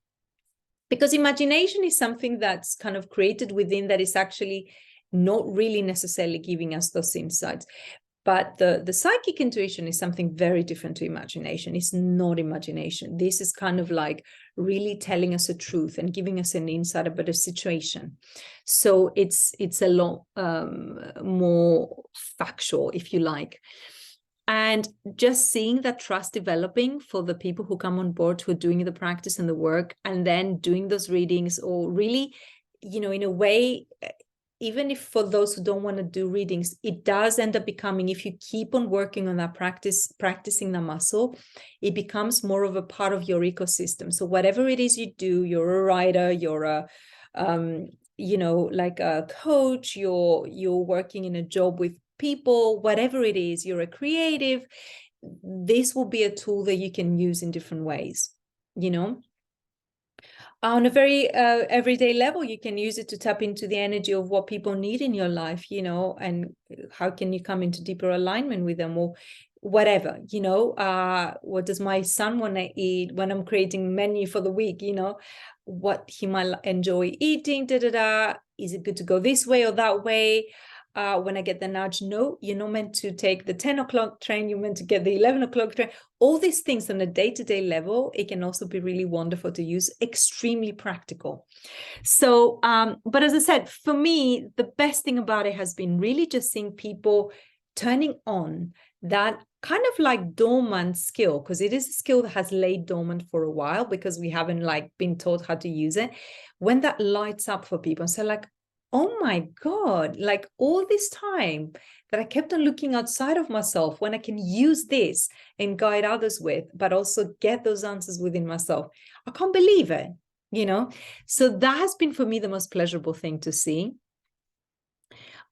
S1: Because imagination is something that's kind of created within, that is actually not really necessarily giving us those insights. But the psychic intuition is something very different to imagination. It's not imagination. This is kind of like really telling us a truth and giving us an insight about a situation. So it's a lot more factual, if you like. And just seeing that trust developing for the people who come on board, who are doing the practice and the work, and then doing those readings, or really, you know, in a way, even if for those who don't want to do readings, it does end up becoming, if you keep on working on that practicing the muscle, it becomes more of a part of your ecosystem. So whatever it is you do, you're a writer, you're a, you know, like a coach, you're working in a job with people, whatever it is, you're a creative, this will be a tool that you can use in different ways, you know. On a very everyday level, you can use it to tap into the energy of what people need in your life, you know, and how can you come into deeper alignment with them, or whatever, you know. What does my son want to eat when I'm creating menu for the week, you know, what he might enjoy eating, is it good to go this way or that way? When I get the nudge, no, you're not meant to take the 10 o'clock train, you're meant to get the 11 o'clock train. All these things on a day-to-day level, it can also be really wonderful to use, extremely practical. So, but as I said, for me, the best thing about it has been really just seeing people turning on that kind of like dormant skill, because it is a skill that has laid dormant for a while because we haven't like been taught how to use it. When that lights up for people, so like, oh my God, like all this time that I kept on looking outside of myself, when I can use this and guide others with, but also get those answers within myself. I can't believe it, you know? So that has been for me the most pleasurable thing to see.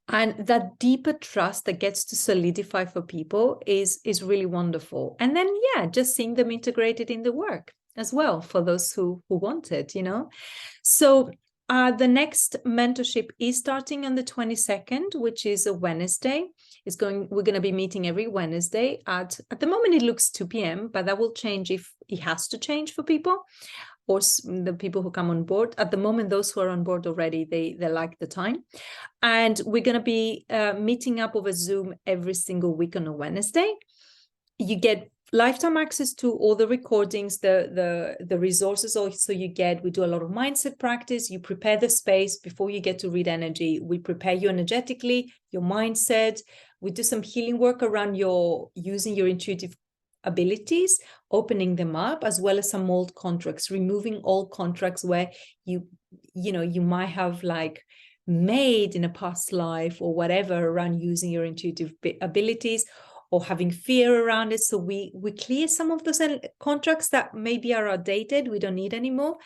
S1: And that deeper trust that gets to solidify for people is really wonderful. And then, yeah, just seeing them integrated in the work as well for those who want it, you know? So the next mentorship is starting on the 22nd, which is a Wednesday. We're going to be meeting every Wednesday at the moment it looks 2 p.m., but that will change if it has to change for people or the people who come on board. At the moment, those who are on board already, they like the time. And we're going to be meeting up over Zoom every single week on a Wednesday. You get lifetime access to all the recordings, the resources also you get. We do a lot of mindset practice. You prepare the space before you get to read energy. We prepare you energetically, your mindset. We do some healing work around using your intuitive abilities, opening them up, as well as some old contracts, removing old contracts where you might have like made in a past life or whatever around using your intuitive abilities, or having fear around it. So we clear some of those contracts that maybe are outdated, we don't need anymore.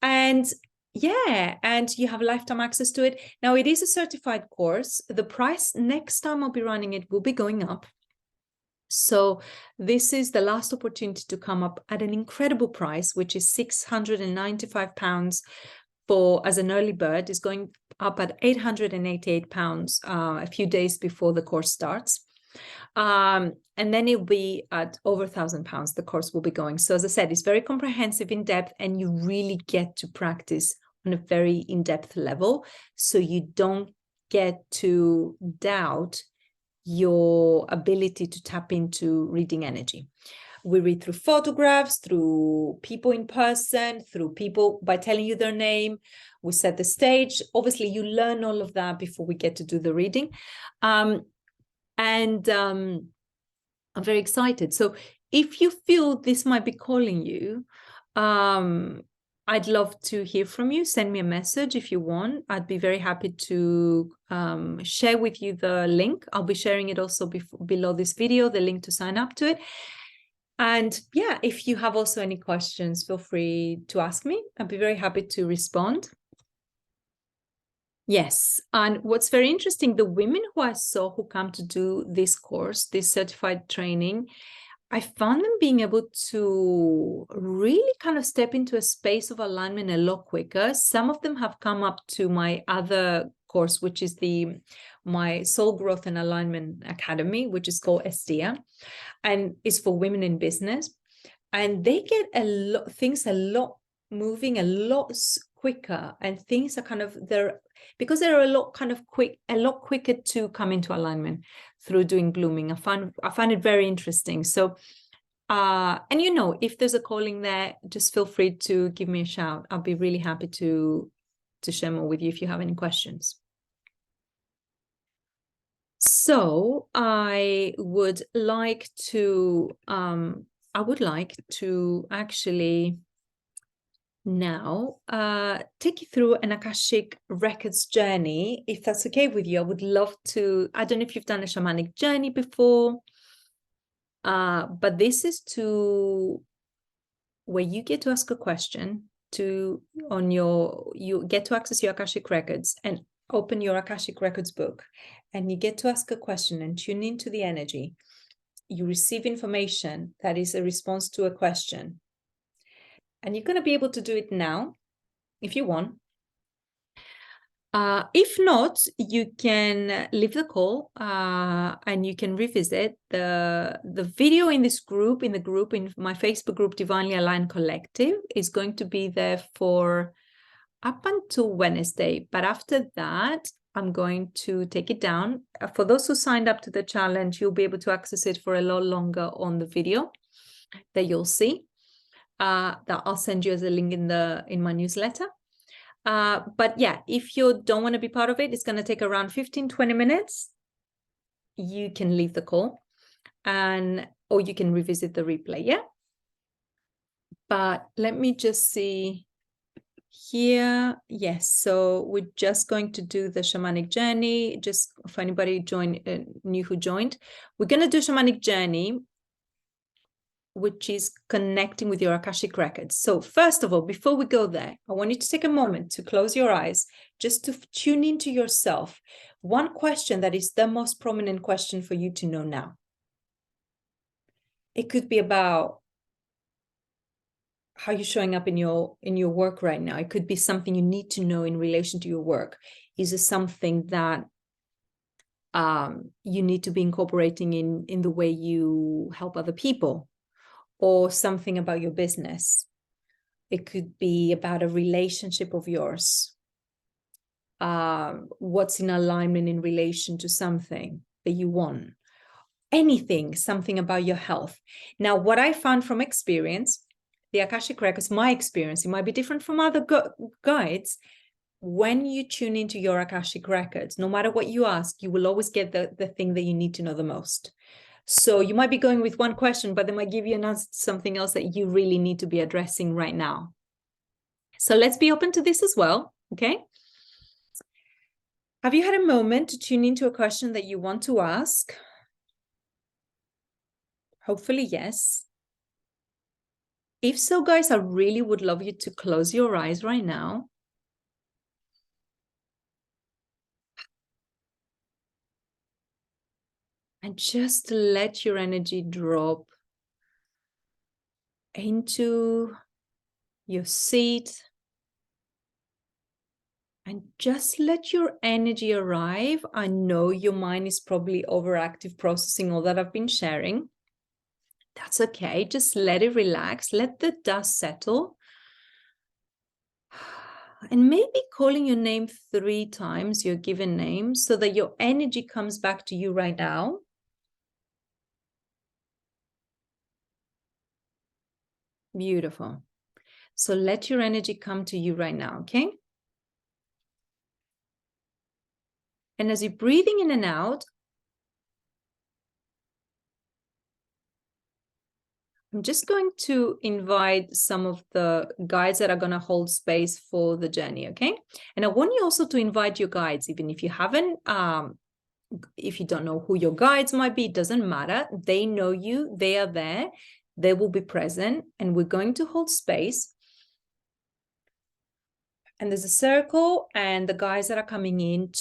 S1: And yeah, and you have lifetime access to it. Now, it is a certified course. The price next time I'll be running it will be going up. So this is the last opportunity to come up at an incredible price, which is £695 as an early bird. Is going up at £888 a few days before the course starts. And then it'll be at over £1,000 the course will be going. So as I said, it's very comprehensive, in depth, and you really get to practice on a very in-depth level. So you don't get to doubt your ability to tap into reading energy. We read through photographs, through people in person, through people by telling you their name. We set the stage. Obviously, you learn all of that before we get to do the reading. I'm very excited. So if you feel this might be calling you, I'd love to hear from you. Send me a message if you want. I'd be very happy to share with you the link. I'll be sharing it also below this video, the link to sign up to it. And yeah, if you have also any questions, feel free to ask me. I'd be very happy to respond. Yes, and what's very interesting, the women who I saw who come to do this course, this certified training, I found them being able to really kind of step into a space of alignment a lot quicker. Some of them have come up to my other course, which is my Soul Growth and Alignment Academy, which is called Estia, and is for women in business. And they get things moving a lot quicker, and things are kind of because they're a lot quicker to come into alignment through doing blooming. I find it very interesting. So and if there's a calling there, just feel free to give me a shout. I'll be really happy to share more with you if you have any questions. So I would like to actually now take you through an Akashic Records journey. If that's okay with you, I would love to. I don't know if you've done a shamanic journey before, but this is where you get to ask a question you get to access your Akashic Records and open your Akashic Records book, and you get to ask a question and tune into the energy. You receive information that is a response to a question. And you're going to be able to do it now if you want. If not, you can leave the call and you can revisit the video in this group, in my Facebook group, Divinely Aligned Collective, is going to be there for up until Wednesday. But after that, I'm going to take it down. For those who signed up to the challenge, you'll be able to access it for a lot longer on the video that you'll see. That I'll send you as a link in my newsletter. But yeah, if you don't want to be part of it, it's going to take around 15-20 minutes. You can leave the call or you can revisit the replay. Yeah. But let me just see here. Yes. So we're just going to do the shamanic journey. Just for anybody new who joined, we're going to do shamanic journey, which is connecting with your Akashic Records. So first of all, before we go there, I want you to take a moment to close your eyes, just to tune into yourself. One question that is the most prominent question for you to know now. It could be about how you're showing up in your work right now. It could be something you need to know in relation to your work. Is it something that you need to be incorporating in the way you help other people? Or something about your business? It could be about a relationship of yours. What's in alignment in relation to something that you want? Anything, something about your health. Now, what I found from experience, the Akashic Records, my experience, it might be different from other guides. When you tune into your Akashic Records, no matter what you ask, you will always get the thing that you need to know the most. So you might be going with one question, but they might give you an answer to something else that you really need to be addressing right now. So let's be open to this as well, okay? Have you had a moment to tune into a question that you want to ask? Hopefully, yes. If so, guys, I really would love you to close your eyes right now. And just let your energy drop into your seat. And just let your energy arrive. I know your mind is probably overactive processing all that I've been sharing. That's okay. Just let it relax. Let the dust settle. And maybe calling your name 3 times, your given name, so that your energy comes back to you right now. Beautiful. So let your energy come to you right now, okay? And as you're breathing in and out, I'm just going to invite some of the guides that are going to hold space for the journey, okay? And I want you also to invite your guides, even if you haven't, if you don't know who your guides might be, it doesn't matter. They know you, they are there, they will be present, and we're going to hold space. And there's a circle, and the guides that are coming in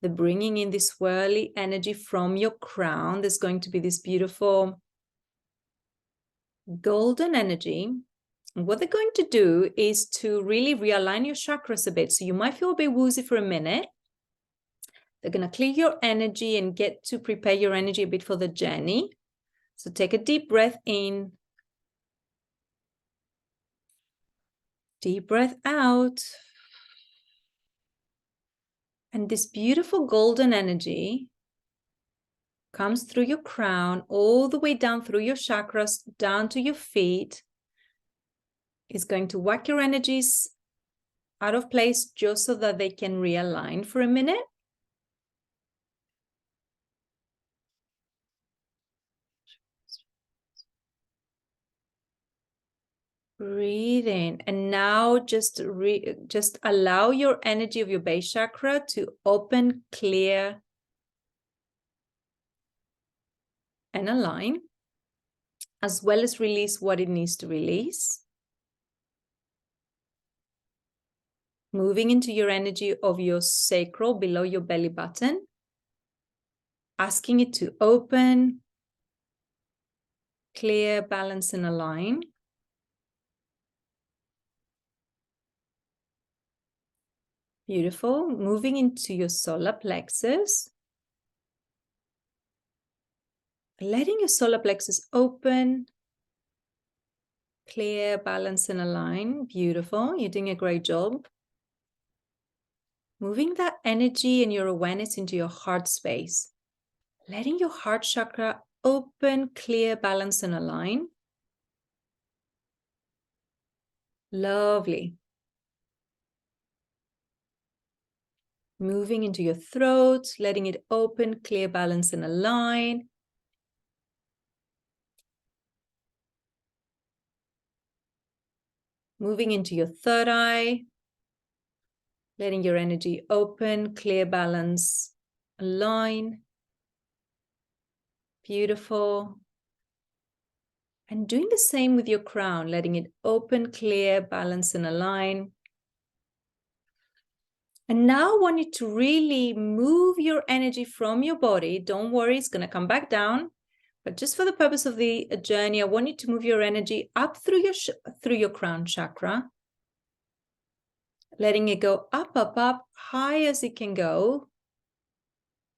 S1: they're bringing in this swirly energy from your crown. There's going to be this beautiful golden energy. And what they're going to do is to really realign your chakras a bit. So you might feel a bit woozy for a minute. They're going to clear your energy and get to prepare your energy a bit for the journey. So take a deep breath in. Deep breath out. And this beautiful golden energy comes through your crown, all the way down through your chakras, down to your feet. It's going to whack your energies out of place just so that they can realign for a minute. Breathe in. And now just allow your energy of your base chakra to open, clear, and align, as well as release what it needs to release. Moving into your energy of your sacral below your belly button, asking it to open, clear, balance, and align. Beautiful. Moving into your solar plexus. Letting your solar plexus open, clear, balance, and align. Beautiful. You're doing a great job. Moving that energy and your awareness into your heart space. Letting your heart chakra open, clear, balance, and align. Lovely. Moving into your throat, letting it open, clear, balance, and align. Moving into your third eye, letting your energy open, clear, balance, align. Beautiful. And doing the same with your crown, letting it open, clear, balance, and align. And now I want you to really move your energy from your body. Don't worry, it's going to come back down. But just for the purpose of the journey, I want you to move your energy up through your crown chakra. Letting it go up, up, up, high as it can go.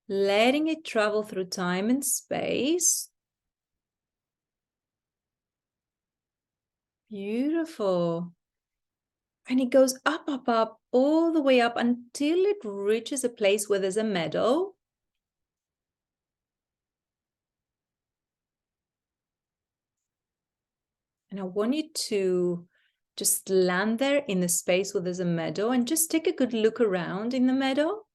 S1: Letting it travel through time and space. Beautiful. And it goes up, up, up, all the way up until it reaches a place where there's a meadow. And I want you to just land there in the space where there's a meadow and just take a good look around in the meadow.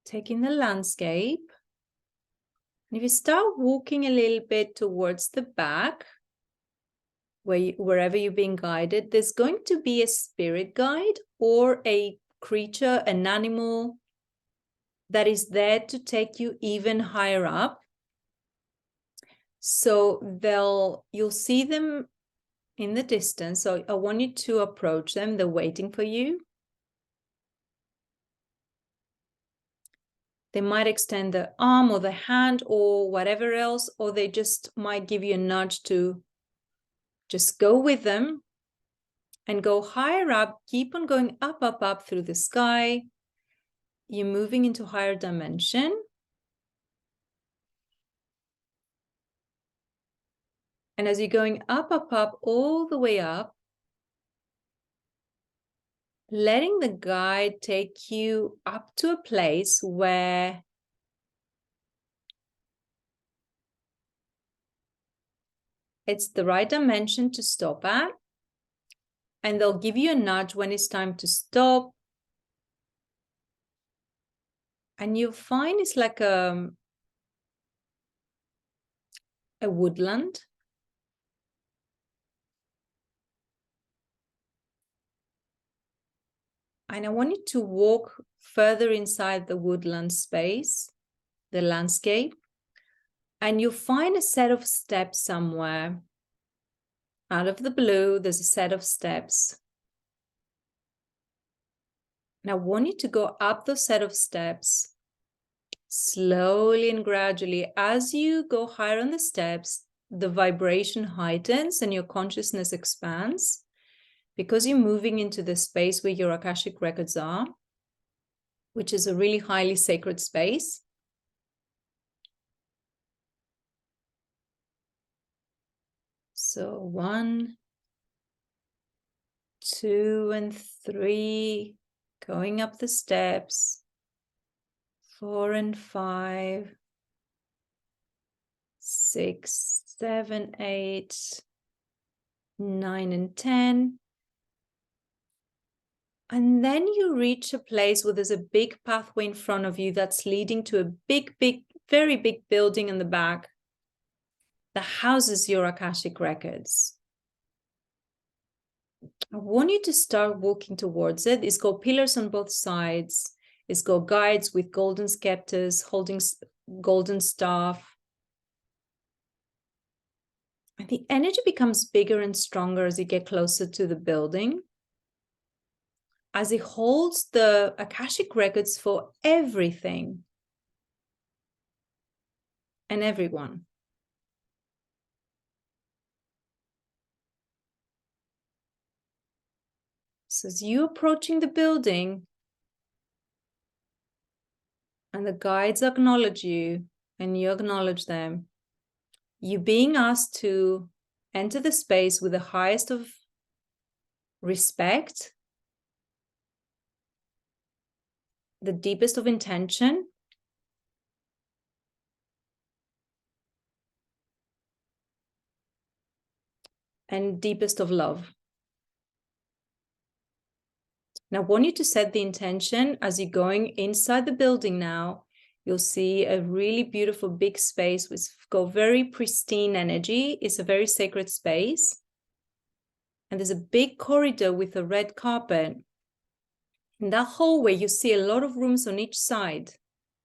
S1: Take in the landscape. And if you start walking a little bit towards the back, wherever you're being guided, there's going to be a spirit guide or a creature, an animal that is there to take you even higher up. So you'll see them in the distance. So I want you to approach them. They're waiting for you. They might extend the arm or the hand or whatever else, or they just might give you a nudge to just go with them and go higher up. Keep on going up, up, up through the sky. You're moving into higher dimension. And as you're going up, up, up, all the way up, letting the guide take you up to a place where It's the right dimension to stop at. And they'll give you a nudge when it's time to stop. And you'll find it's like a woodland. And I want you to walk further inside the woodland space, the landscape. And you'll find a set of steps somewhere. Out of the blue, there's a set of steps. And I want you to go up the set of steps slowly and gradually. As you go higher on the steps, the vibration heightens and your consciousness expands because you're moving into the space where your Akashic records are, which is a really highly sacred space. So 1, 2, and 3, going up the steps. 4 and 5, 6, 7, 8, 9, and 10. And then you reach a place where there's a big pathway in front of you that's leading to a big, very big building in the back that houses your Akashic records. I want you to start walking towards it. It's got pillars on both sides. It's got guides with golden scepters holding golden staff. And the energy becomes bigger and stronger as you get closer to the building, as it holds the Akashic records for everything and everyone. So as you're approaching the building and the guides acknowledge you and you acknowledge them, you're being asked to enter the space with the highest of respect, the deepest of intention, and deepest of love. Now, I want you to set the intention as you're going inside the building now. You'll see a really beautiful big space with got very pristine energy. It's a very sacred space. And there's a big corridor with a red carpet. In that hallway, you see a lot of rooms on each side,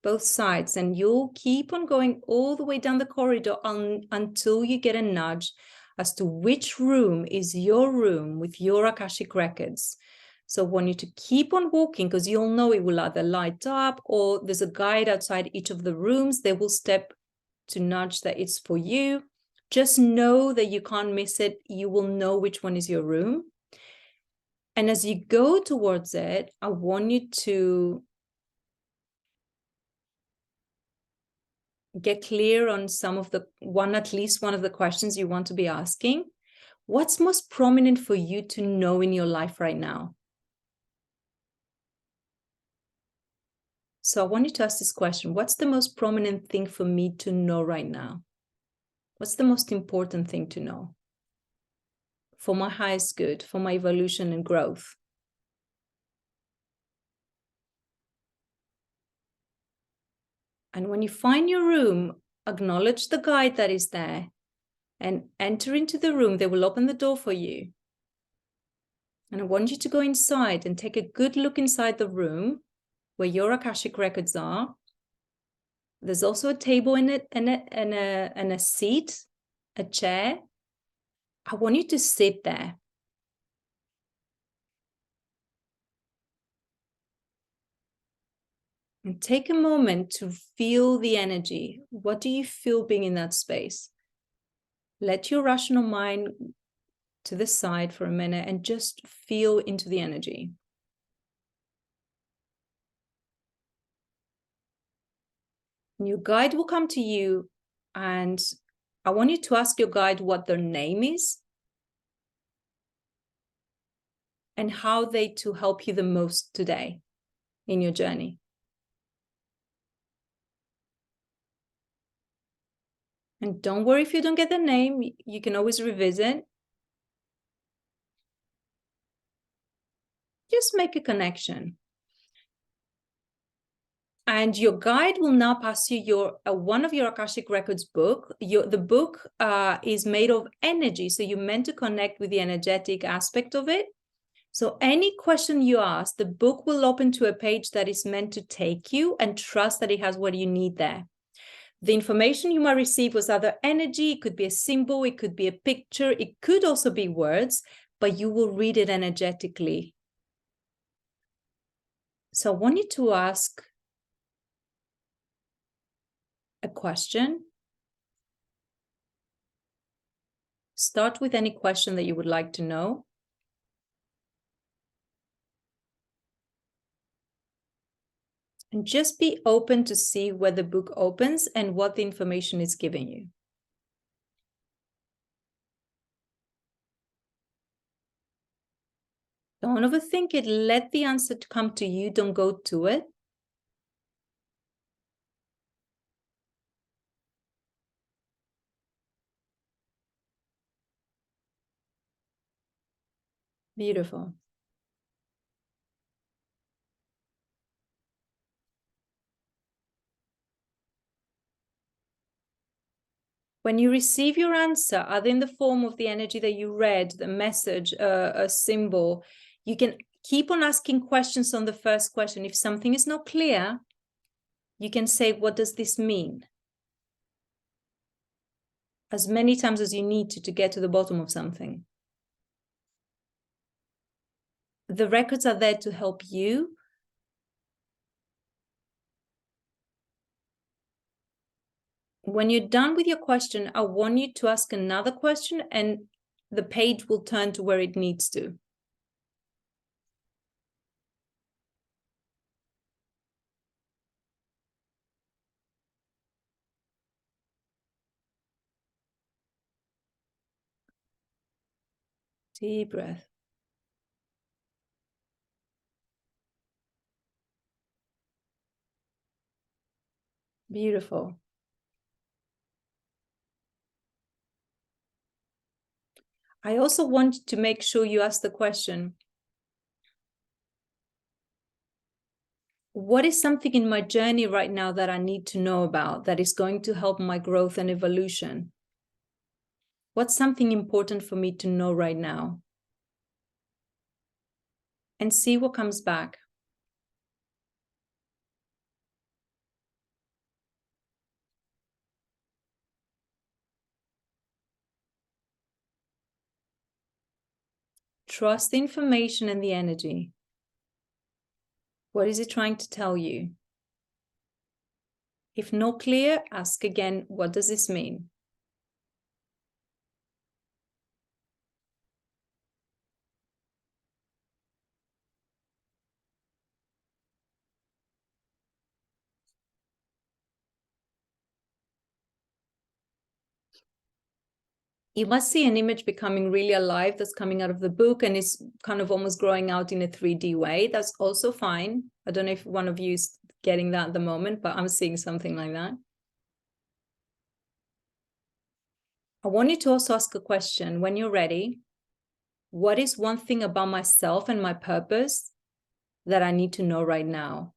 S1: both sides. And you'll keep on going all the way down the corridor until you get a nudge as to which room is your room with your Akashic records. So I want you to keep on walking because you'll know it will either light up or there's a guide outside each of the rooms. They will step to nudge that it's for you. Just know that you can't miss it. You will know which one is your room. And as you go towards it, I want you to get clear on at least one of the questions you want to be asking. What's most prominent for you to know in your life right now? So I want you to ask this question. What's the most prominent thing for me to know right now? What's the most important thing to know? For my highest good, for my evolution and growth. And when you find your room, acknowledge the guide that is there and enter into the room. They will open the door for you. And I want you to go inside and take a good look inside the room where your Akashic records are. There's also a table in it and a seat, a chair. I want you to sit there. And take a moment to feel the energy. What do you feel being in that space? Let your rational mind to the side for a minute and just feel into the energy. And your guide will come to you, and I want you to ask your guide what their name is and how they to help you the most today in your journey. And don't worry if you don't get the name, you can always revisit. Just make a connection. And your guide will now pass you your one of your Akashic Records book. The book is made of energy, so you're meant to connect with the energetic aspect of it. So any question you ask, the book will open to a page that is meant to take you, and trust that it has what you need there. The information you might receive was either energy, it could be a symbol, it could be a picture, it could also be words, but you will read it energetically. So I want you to ask a question. Start with any question that you would like to know. And just be open to see where the book opens and what the information is giving you. Don't overthink it. Let the answer come to you. Don't go to it. Beautiful. When you receive your answer, either in the form of the energy that you read, the message, a symbol, you can keep on asking questions on the first question. If something is not clear, you can say, what does this mean? As many times as you need to get to the bottom of something. The records are there to help you. When you're done with your question, I want you to ask another question and the page will turn to where it needs to. Deep breath. Beautiful. I also want to make sure you ask the question, what is something in my journey right now that I need to know about that is going to help my growth and evolution? What's something important for me to know right now? And see what comes back. Trust the information and the energy. What is it trying to tell you? If not clear, ask again, what does this mean? You must see an image becoming really alive that's coming out of the book and it's kind of almost growing out in a 3D way. That's also fine. I don't know if one of you is getting that at the moment, but I'm seeing something like that. I want you to also ask a question when you're ready. What is one thing about myself and my purpose that I need to know right now?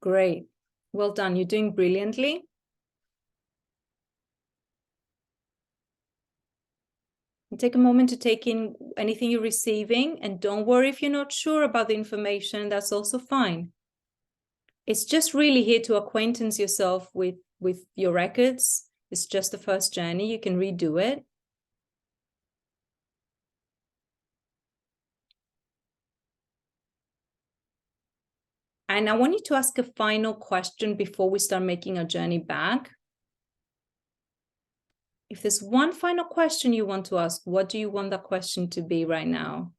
S1: Great. Well done. You're doing brilliantly. And take a moment to take in anything you're receiving. And don't worry if you're not sure about the information. That's also fine. It's just really here to acquaintance yourself with your records. It's just the first journey. You can redo it. And I want you to ask a final question before we start making our journey back. If there's one final question you want to ask, what do you want that question to be right now?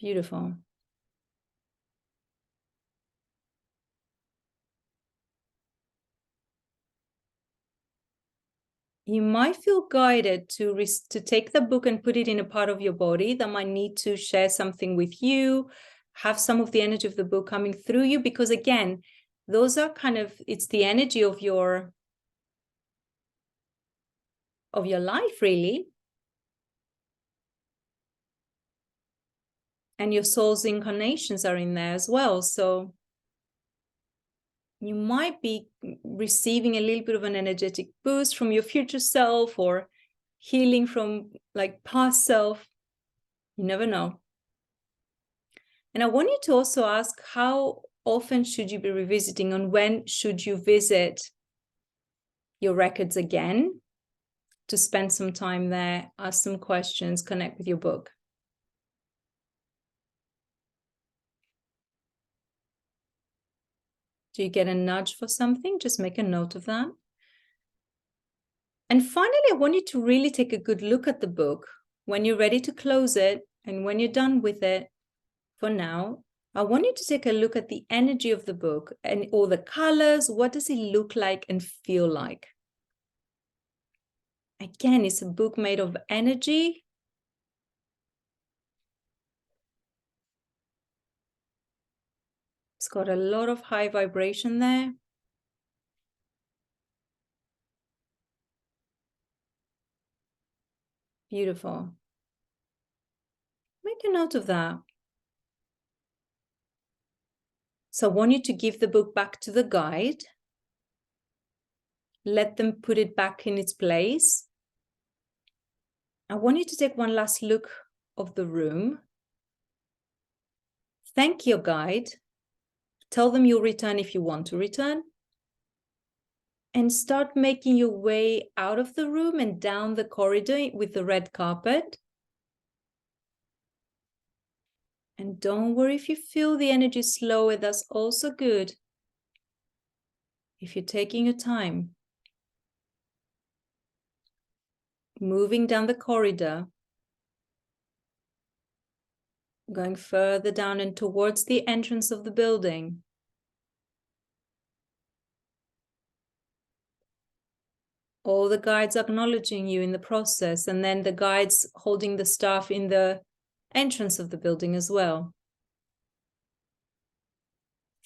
S1: Beautiful. You might feel guided to take the book and put it in a part of your body that might need to share something with you, have some of the energy of the book coming through you, because again, those are kind of, it's the energy of your life, really. And your soul's incarnations are in there as well. So you might be receiving a little bit of an energetic boost from your future self, or healing from like past self. You never know. And I want you to also ask, how often should you be revisiting, and when should you visit your records again to spend some time there, ask some questions, connect with your book. Do you get a nudge for something? Just make a note of that. And finally, I want you to really take a good look at the book when you're ready to close it, and when you're done with it for now. I want you to take a look at the energy of the book and all the colors. What does it look like and feel like? Again, it's a book made of energy. It's got a lot of high vibration there. Beautiful. Make a note of that. So I want you to give the book back to the guide. Let them put it back in its place. I want you to take one last look of the room. Thank your guide. Tell them you'll return if you want to return. And start making your way out of the room and down the corridor with the red carpet. And don't worry if you feel the energy slower, that's also good. If you're taking your time, moving down the corridor, going further down and towards the entrance of the building. All the guides acknowledging you in the process, and then the guides holding the staff in the entrance of the building as well.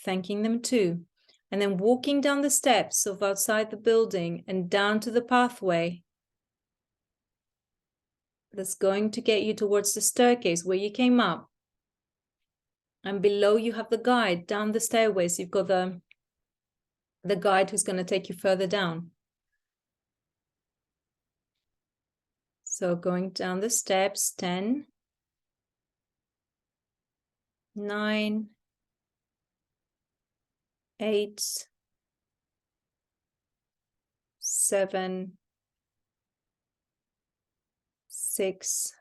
S1: Thanking them too. And then walking down the steps of outside the building and down to the pathway that's going to get you towards the staircase where you came up. And below you have the guide down the stairways. You've got the guide who's going to take you further down. So going down the steps, 10, 9, 8, 7, 6,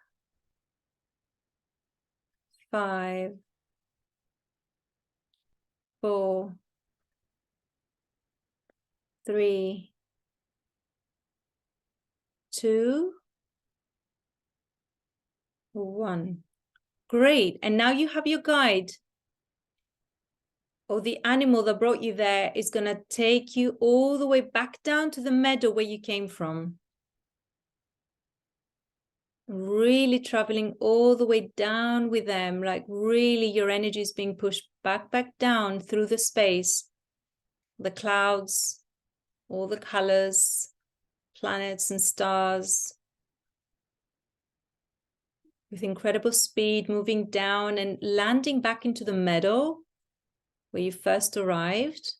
S1: 5, 4, 3, 2, 1. Great. And now you have your guide, or the animal that brought you there is going to take you all the way back down to the meadow where you came from. Really traveling all the way down with them, like really your energy is being pushed back down through the space, the clouds, all the colors, planets and stars, with incredible speed, moving down and landing back into the meadow where you first arrived,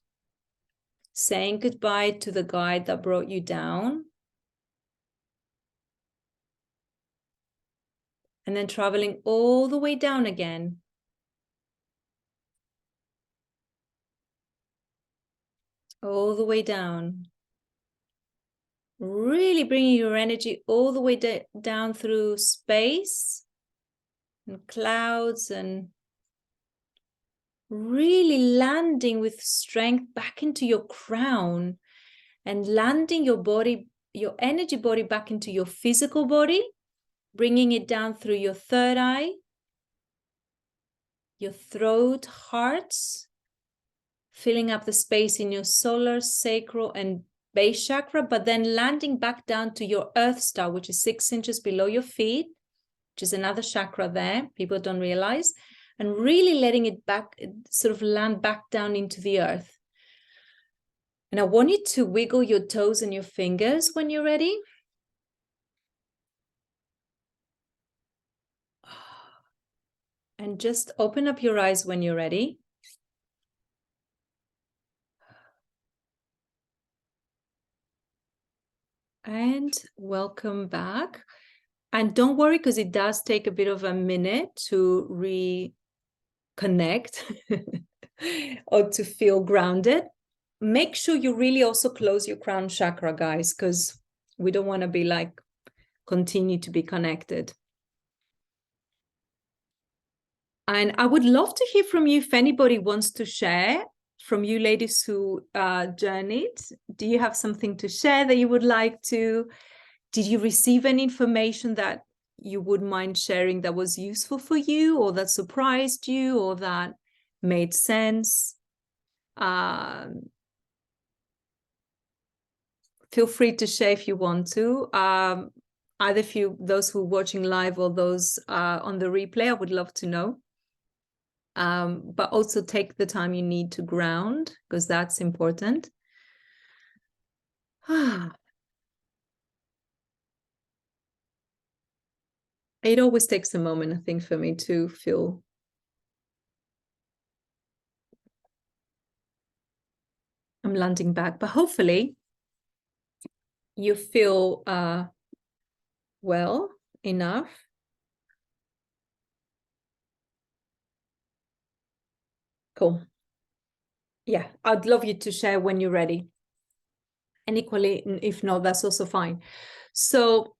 S1: saying goodbye to the guide that brought you down, and then traveling all the way down again. All the way down. Really bringing your energy all the way down through space and clouds, and really landing with strength back into your crown, and landing your body, your energy body, back into your physical body, bringing it down through your third eye, your throat, heart, filling up the space in your solar, sacral, and base chakra, but then landing back down to your earth star, which is 6 inches below your feet, which is another chakra there, people don't realize, and really letting it back, sort of land back down into the earth. And I want you to wiggle your toes and your fingers when you're ready. And just open up your eyes when you're ready. And welcome back. And don't worry, because it does take a bit of a minute to reconnect or to feel grounded. Make sure you really also close your crown chakra, guys, because we don't want to be like, continue to be connected. And I would love to hear from you if anybody wants to share, from you ladies who journeyed. Do you have something to share that you would like to? Did you receive any information that you would mind sharing that was useful for you, or that surprised you, or that made sense? Feel free to share if you want to. Either those who are watching live or those on the replay, I would love to know. But also take the time you need to ground, because that's important. It always takes a moment, I think, for me to feel I'm landing back, but hopefully you feel well enough. Cool. Yeah, I'd love you to share when you're ready. And equally, if not, that's also fine. So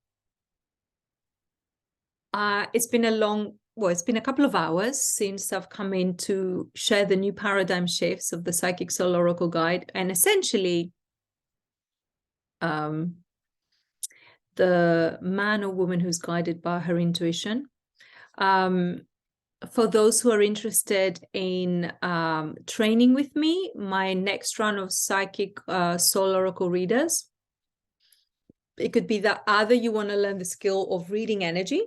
S1: it's been it's been a couple of hours since I've come in to share the new paradigm shifts of the Psychic Soul Oracle Guide. And essentially, the man or woman who's guided by her intuition. For those who are interested in training with me, my next round of Psychic Soul Oracle readers, it could be that either you want to learn the skill of reading energy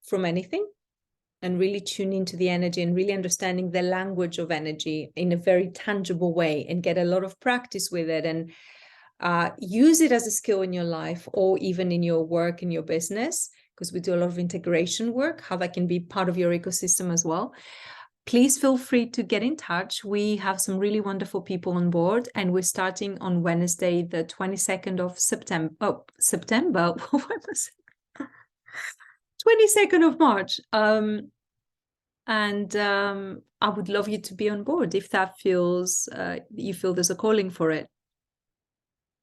S1: from anything and really tune into the energy and really understanding the language of energy in a very tangible way and get a lot of practice with it and use it as a skill in your life or even in your work, in your business, because we do a lot of integration work, how that can be part of your ecosystem as well. Please feel free to get in touch. We have some really wonderful people on board, and we're starting on Wednesday, the 22nd of September. Oh, September. What was it? 22nd of March. And I would love you to be on board if that feels, you feel there's a calling for it.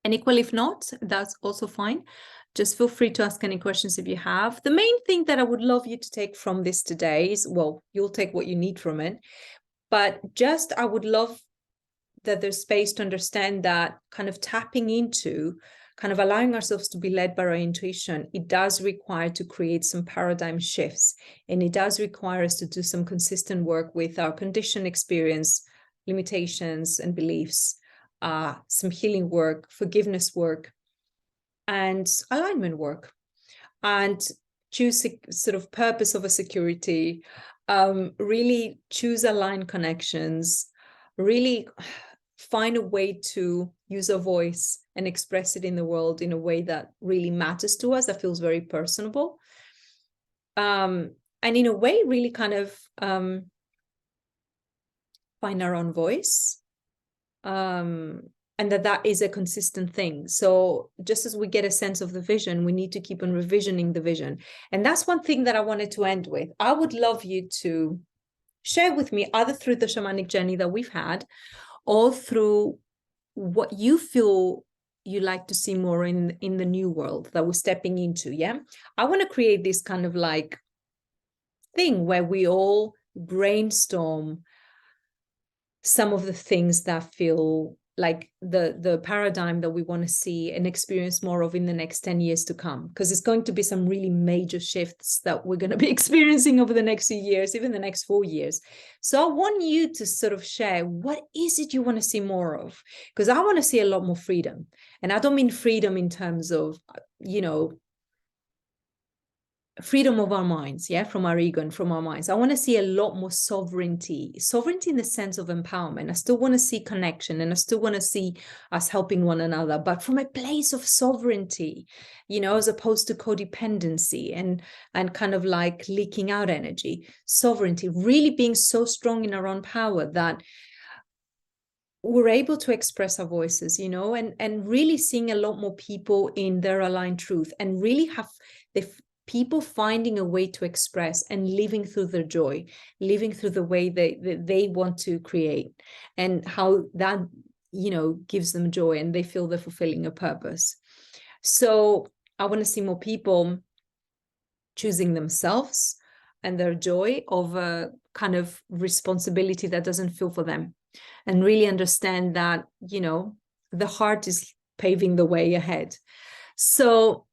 S1: And equally, if not, that's also fine. Just feel free to ask any questions if you have. The main thing that I would love you to take from this today is, well, you'll take what you need from it, but just I would love that there's space to understand that kind of tapping into, kind of allowing ourselves to be led by our intuition, it does require to create some paradigm shifts, and it does require us to do some consistent work with our conditioned experience, limitations and beliefs, some healing work, forgiveness work, and alignment work, and choose a sort of purpose of a security, really choose aligned connections, really find a way to use a voice and express it in the world in a way that really matters to us, that feels very personable. And in a way, really kind of find our own voice. And that is a consistent thing. So just as we get a sense of the vision, we need to keep on revisioning the vision. And that's one thing that I wanted to end with. I would love you to share with me, either through the shamanic journey that we've had, or through what you feel you like to see more in the new world that we're stepping into. Yeah, I want to create this kind of like thing where we all brainstorm some of the things that feel like the paradigm that we want to see and experience more of in the next 10 years to come, because it's going to be some really major shifts that we're going to be experiencing over the next few years, even the next 4 years. So I want you to sort of share, what is it you want to see more of? Because I want to see a lot more freedom. And I don't mean freedom in terms of, you know, freedom of our minds, yeah, from our ego and from our minds. I want to see a lot more sovereignty in the sense of empowerment. I still want to see connection, and I still want to see us helping one another, but from a place of sovereignty, you know, as opposed to codependency and kind of like leaking out energy. Sovereignty, really being so strong in our own power that we're able to express our voices, you know, and really seeing a lot more people in their aligned truth, and really have the people finding a way to express and living through their joy, living through the way they want to create, and how that, you know, gives them joy and they feel they're fulfilling a purpose. So I want to see more people choosing themselves and their joy over kind of responsibility that doesn't feel for them, and really understand that, you know, the heart is paving the way ahead. So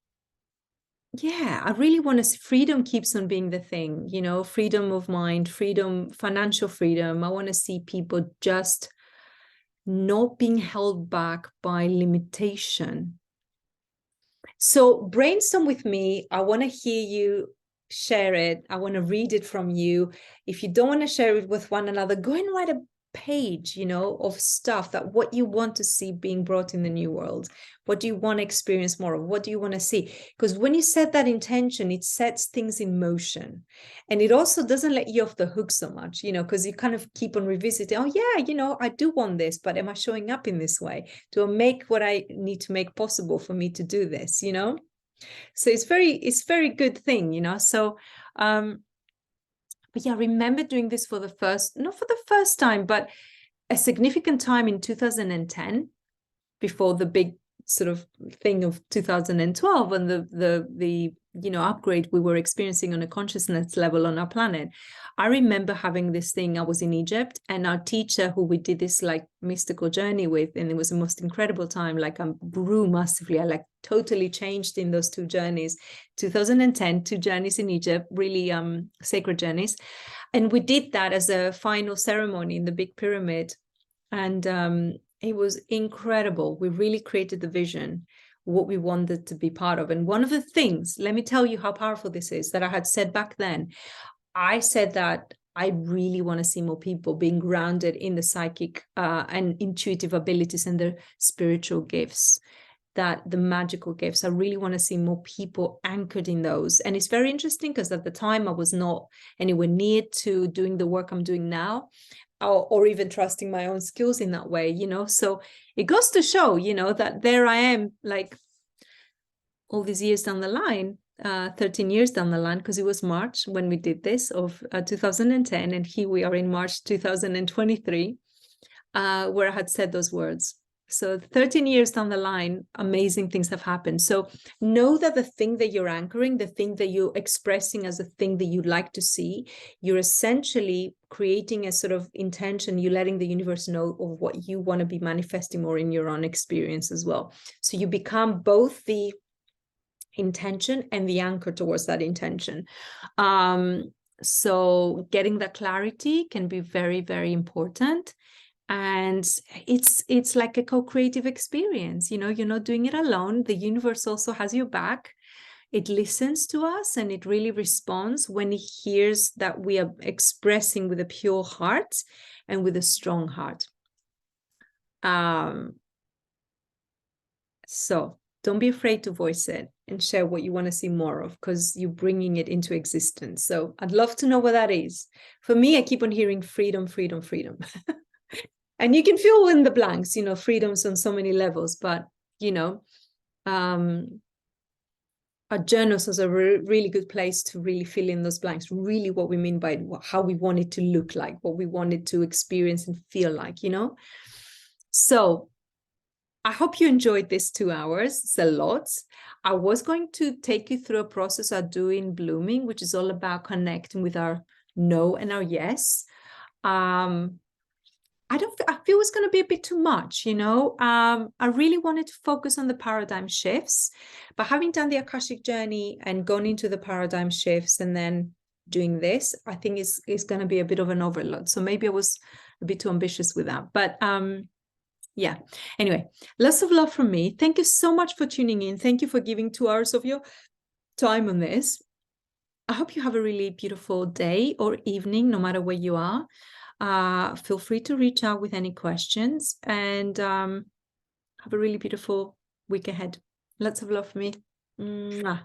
S1: yeah, I really want to see freedom keeps on being the thing, you know, freedom of mind, freedom, financial freedom. I want to see people just not being held back by limitation. So brainstorm with me. I want to hear you share it. I want to read it from you. If you don't want to share it with one another, go and write a page, you know, of stuff that what you want to see being brought in the new world. What do you want to experience more of? What do you want to see? Because when you set that intention, it sets things in motion, and it also doesn't let you off the hook so much, you know, because you kind of keep on revisiting. Oh yeah, you know, I do want this, but am I showing up in this way? Do I make what I need to make possible for me to do this, you know? So it's very good thing, you know. So but yeah, I remember doing this for the first, not for the first time, but a significant time in 2010, before the big sort of thing of 2012 and the you know, upgrade we were experiencing on a consciousness level on our planet. I remember having this thing. I was in Egypt, and our teacher, who we did this like mystical journey with, and it was the most incredible time. Like I grew massively. I like totally changed in those 2 journeys. 2010, 2 journeys in Egypt, really sacred journeys. And we did that as a final ceremony in the big pyramid. And it was incredible. We really created the vision, what we wanted to be part of. And one of the things, let me tell you how powerful this is, that I had said back then, I said that I really want to see more people being grounded in the psychic and intuitive abilities and their spiritual gifts, that the magical gifts. I really want to see more people anchored in those. And it's very interesting because at the time I was not anywhere near to doing the work I'm doing now, or even trusting my own skills in that way, you know. So it goes to show, you know, that there I am, like all these years down the line, 13 years down the line, because it was March when we did this of 2010, and here we are in March 2023, where I had said those words. So 13 years down the line, amazing things have happened. So know that the thing that you're anchoring, the thing that you're expressing as a thing that you'd like to see, you're essentially creating a sort of intention. You're letting the universe know of what you want to be manifesting more in your own experience as well. So you become both the intention and the anchor towards that intention. So getting that clarity can be very, very important. And it's like a co-creative experience, you know. You're not doing it alone. The universe also has your back. It listens to us, and it really responds when it hears that we are expressing with a pure heart and with a strong heart. So don't be afraid to voice it and share what you want to see more of, because you're bringing it into existence. So I'd love to know what that is. For me, I keep on hearing freedom, freedom, freedom. And you can fill in the blanks, you know, freedoms on so many levels, but, you know, our journals is a really good place to really fill in those blanks, really what we mean by how we want it to look like, what we want it to experience and feel like, you know. So I hope you enjoyed this 2 hours. It's a lot. I was going to take you through a process I do in Blooming, which is all about connecting with our no and our yes. I feel it's going to be a bit too much, you know. I really wanted to focus on the paradigm shifts, but having done the Akashic Journey and gone into the paradigm shifts and then doing this, I think is going to be a bit of an overload. So maybe I was a bit too ambitious with that. But yeah, anyway, lots of love from me. Thank you so much for tuning in. Thank you for giving 2 hours of your time on this. I hope you have a really beautiful day or evening, no matter where you are. Feel free to reach out with any questions, and have a really beautiful week ahead. Lots of love for me. Mwah.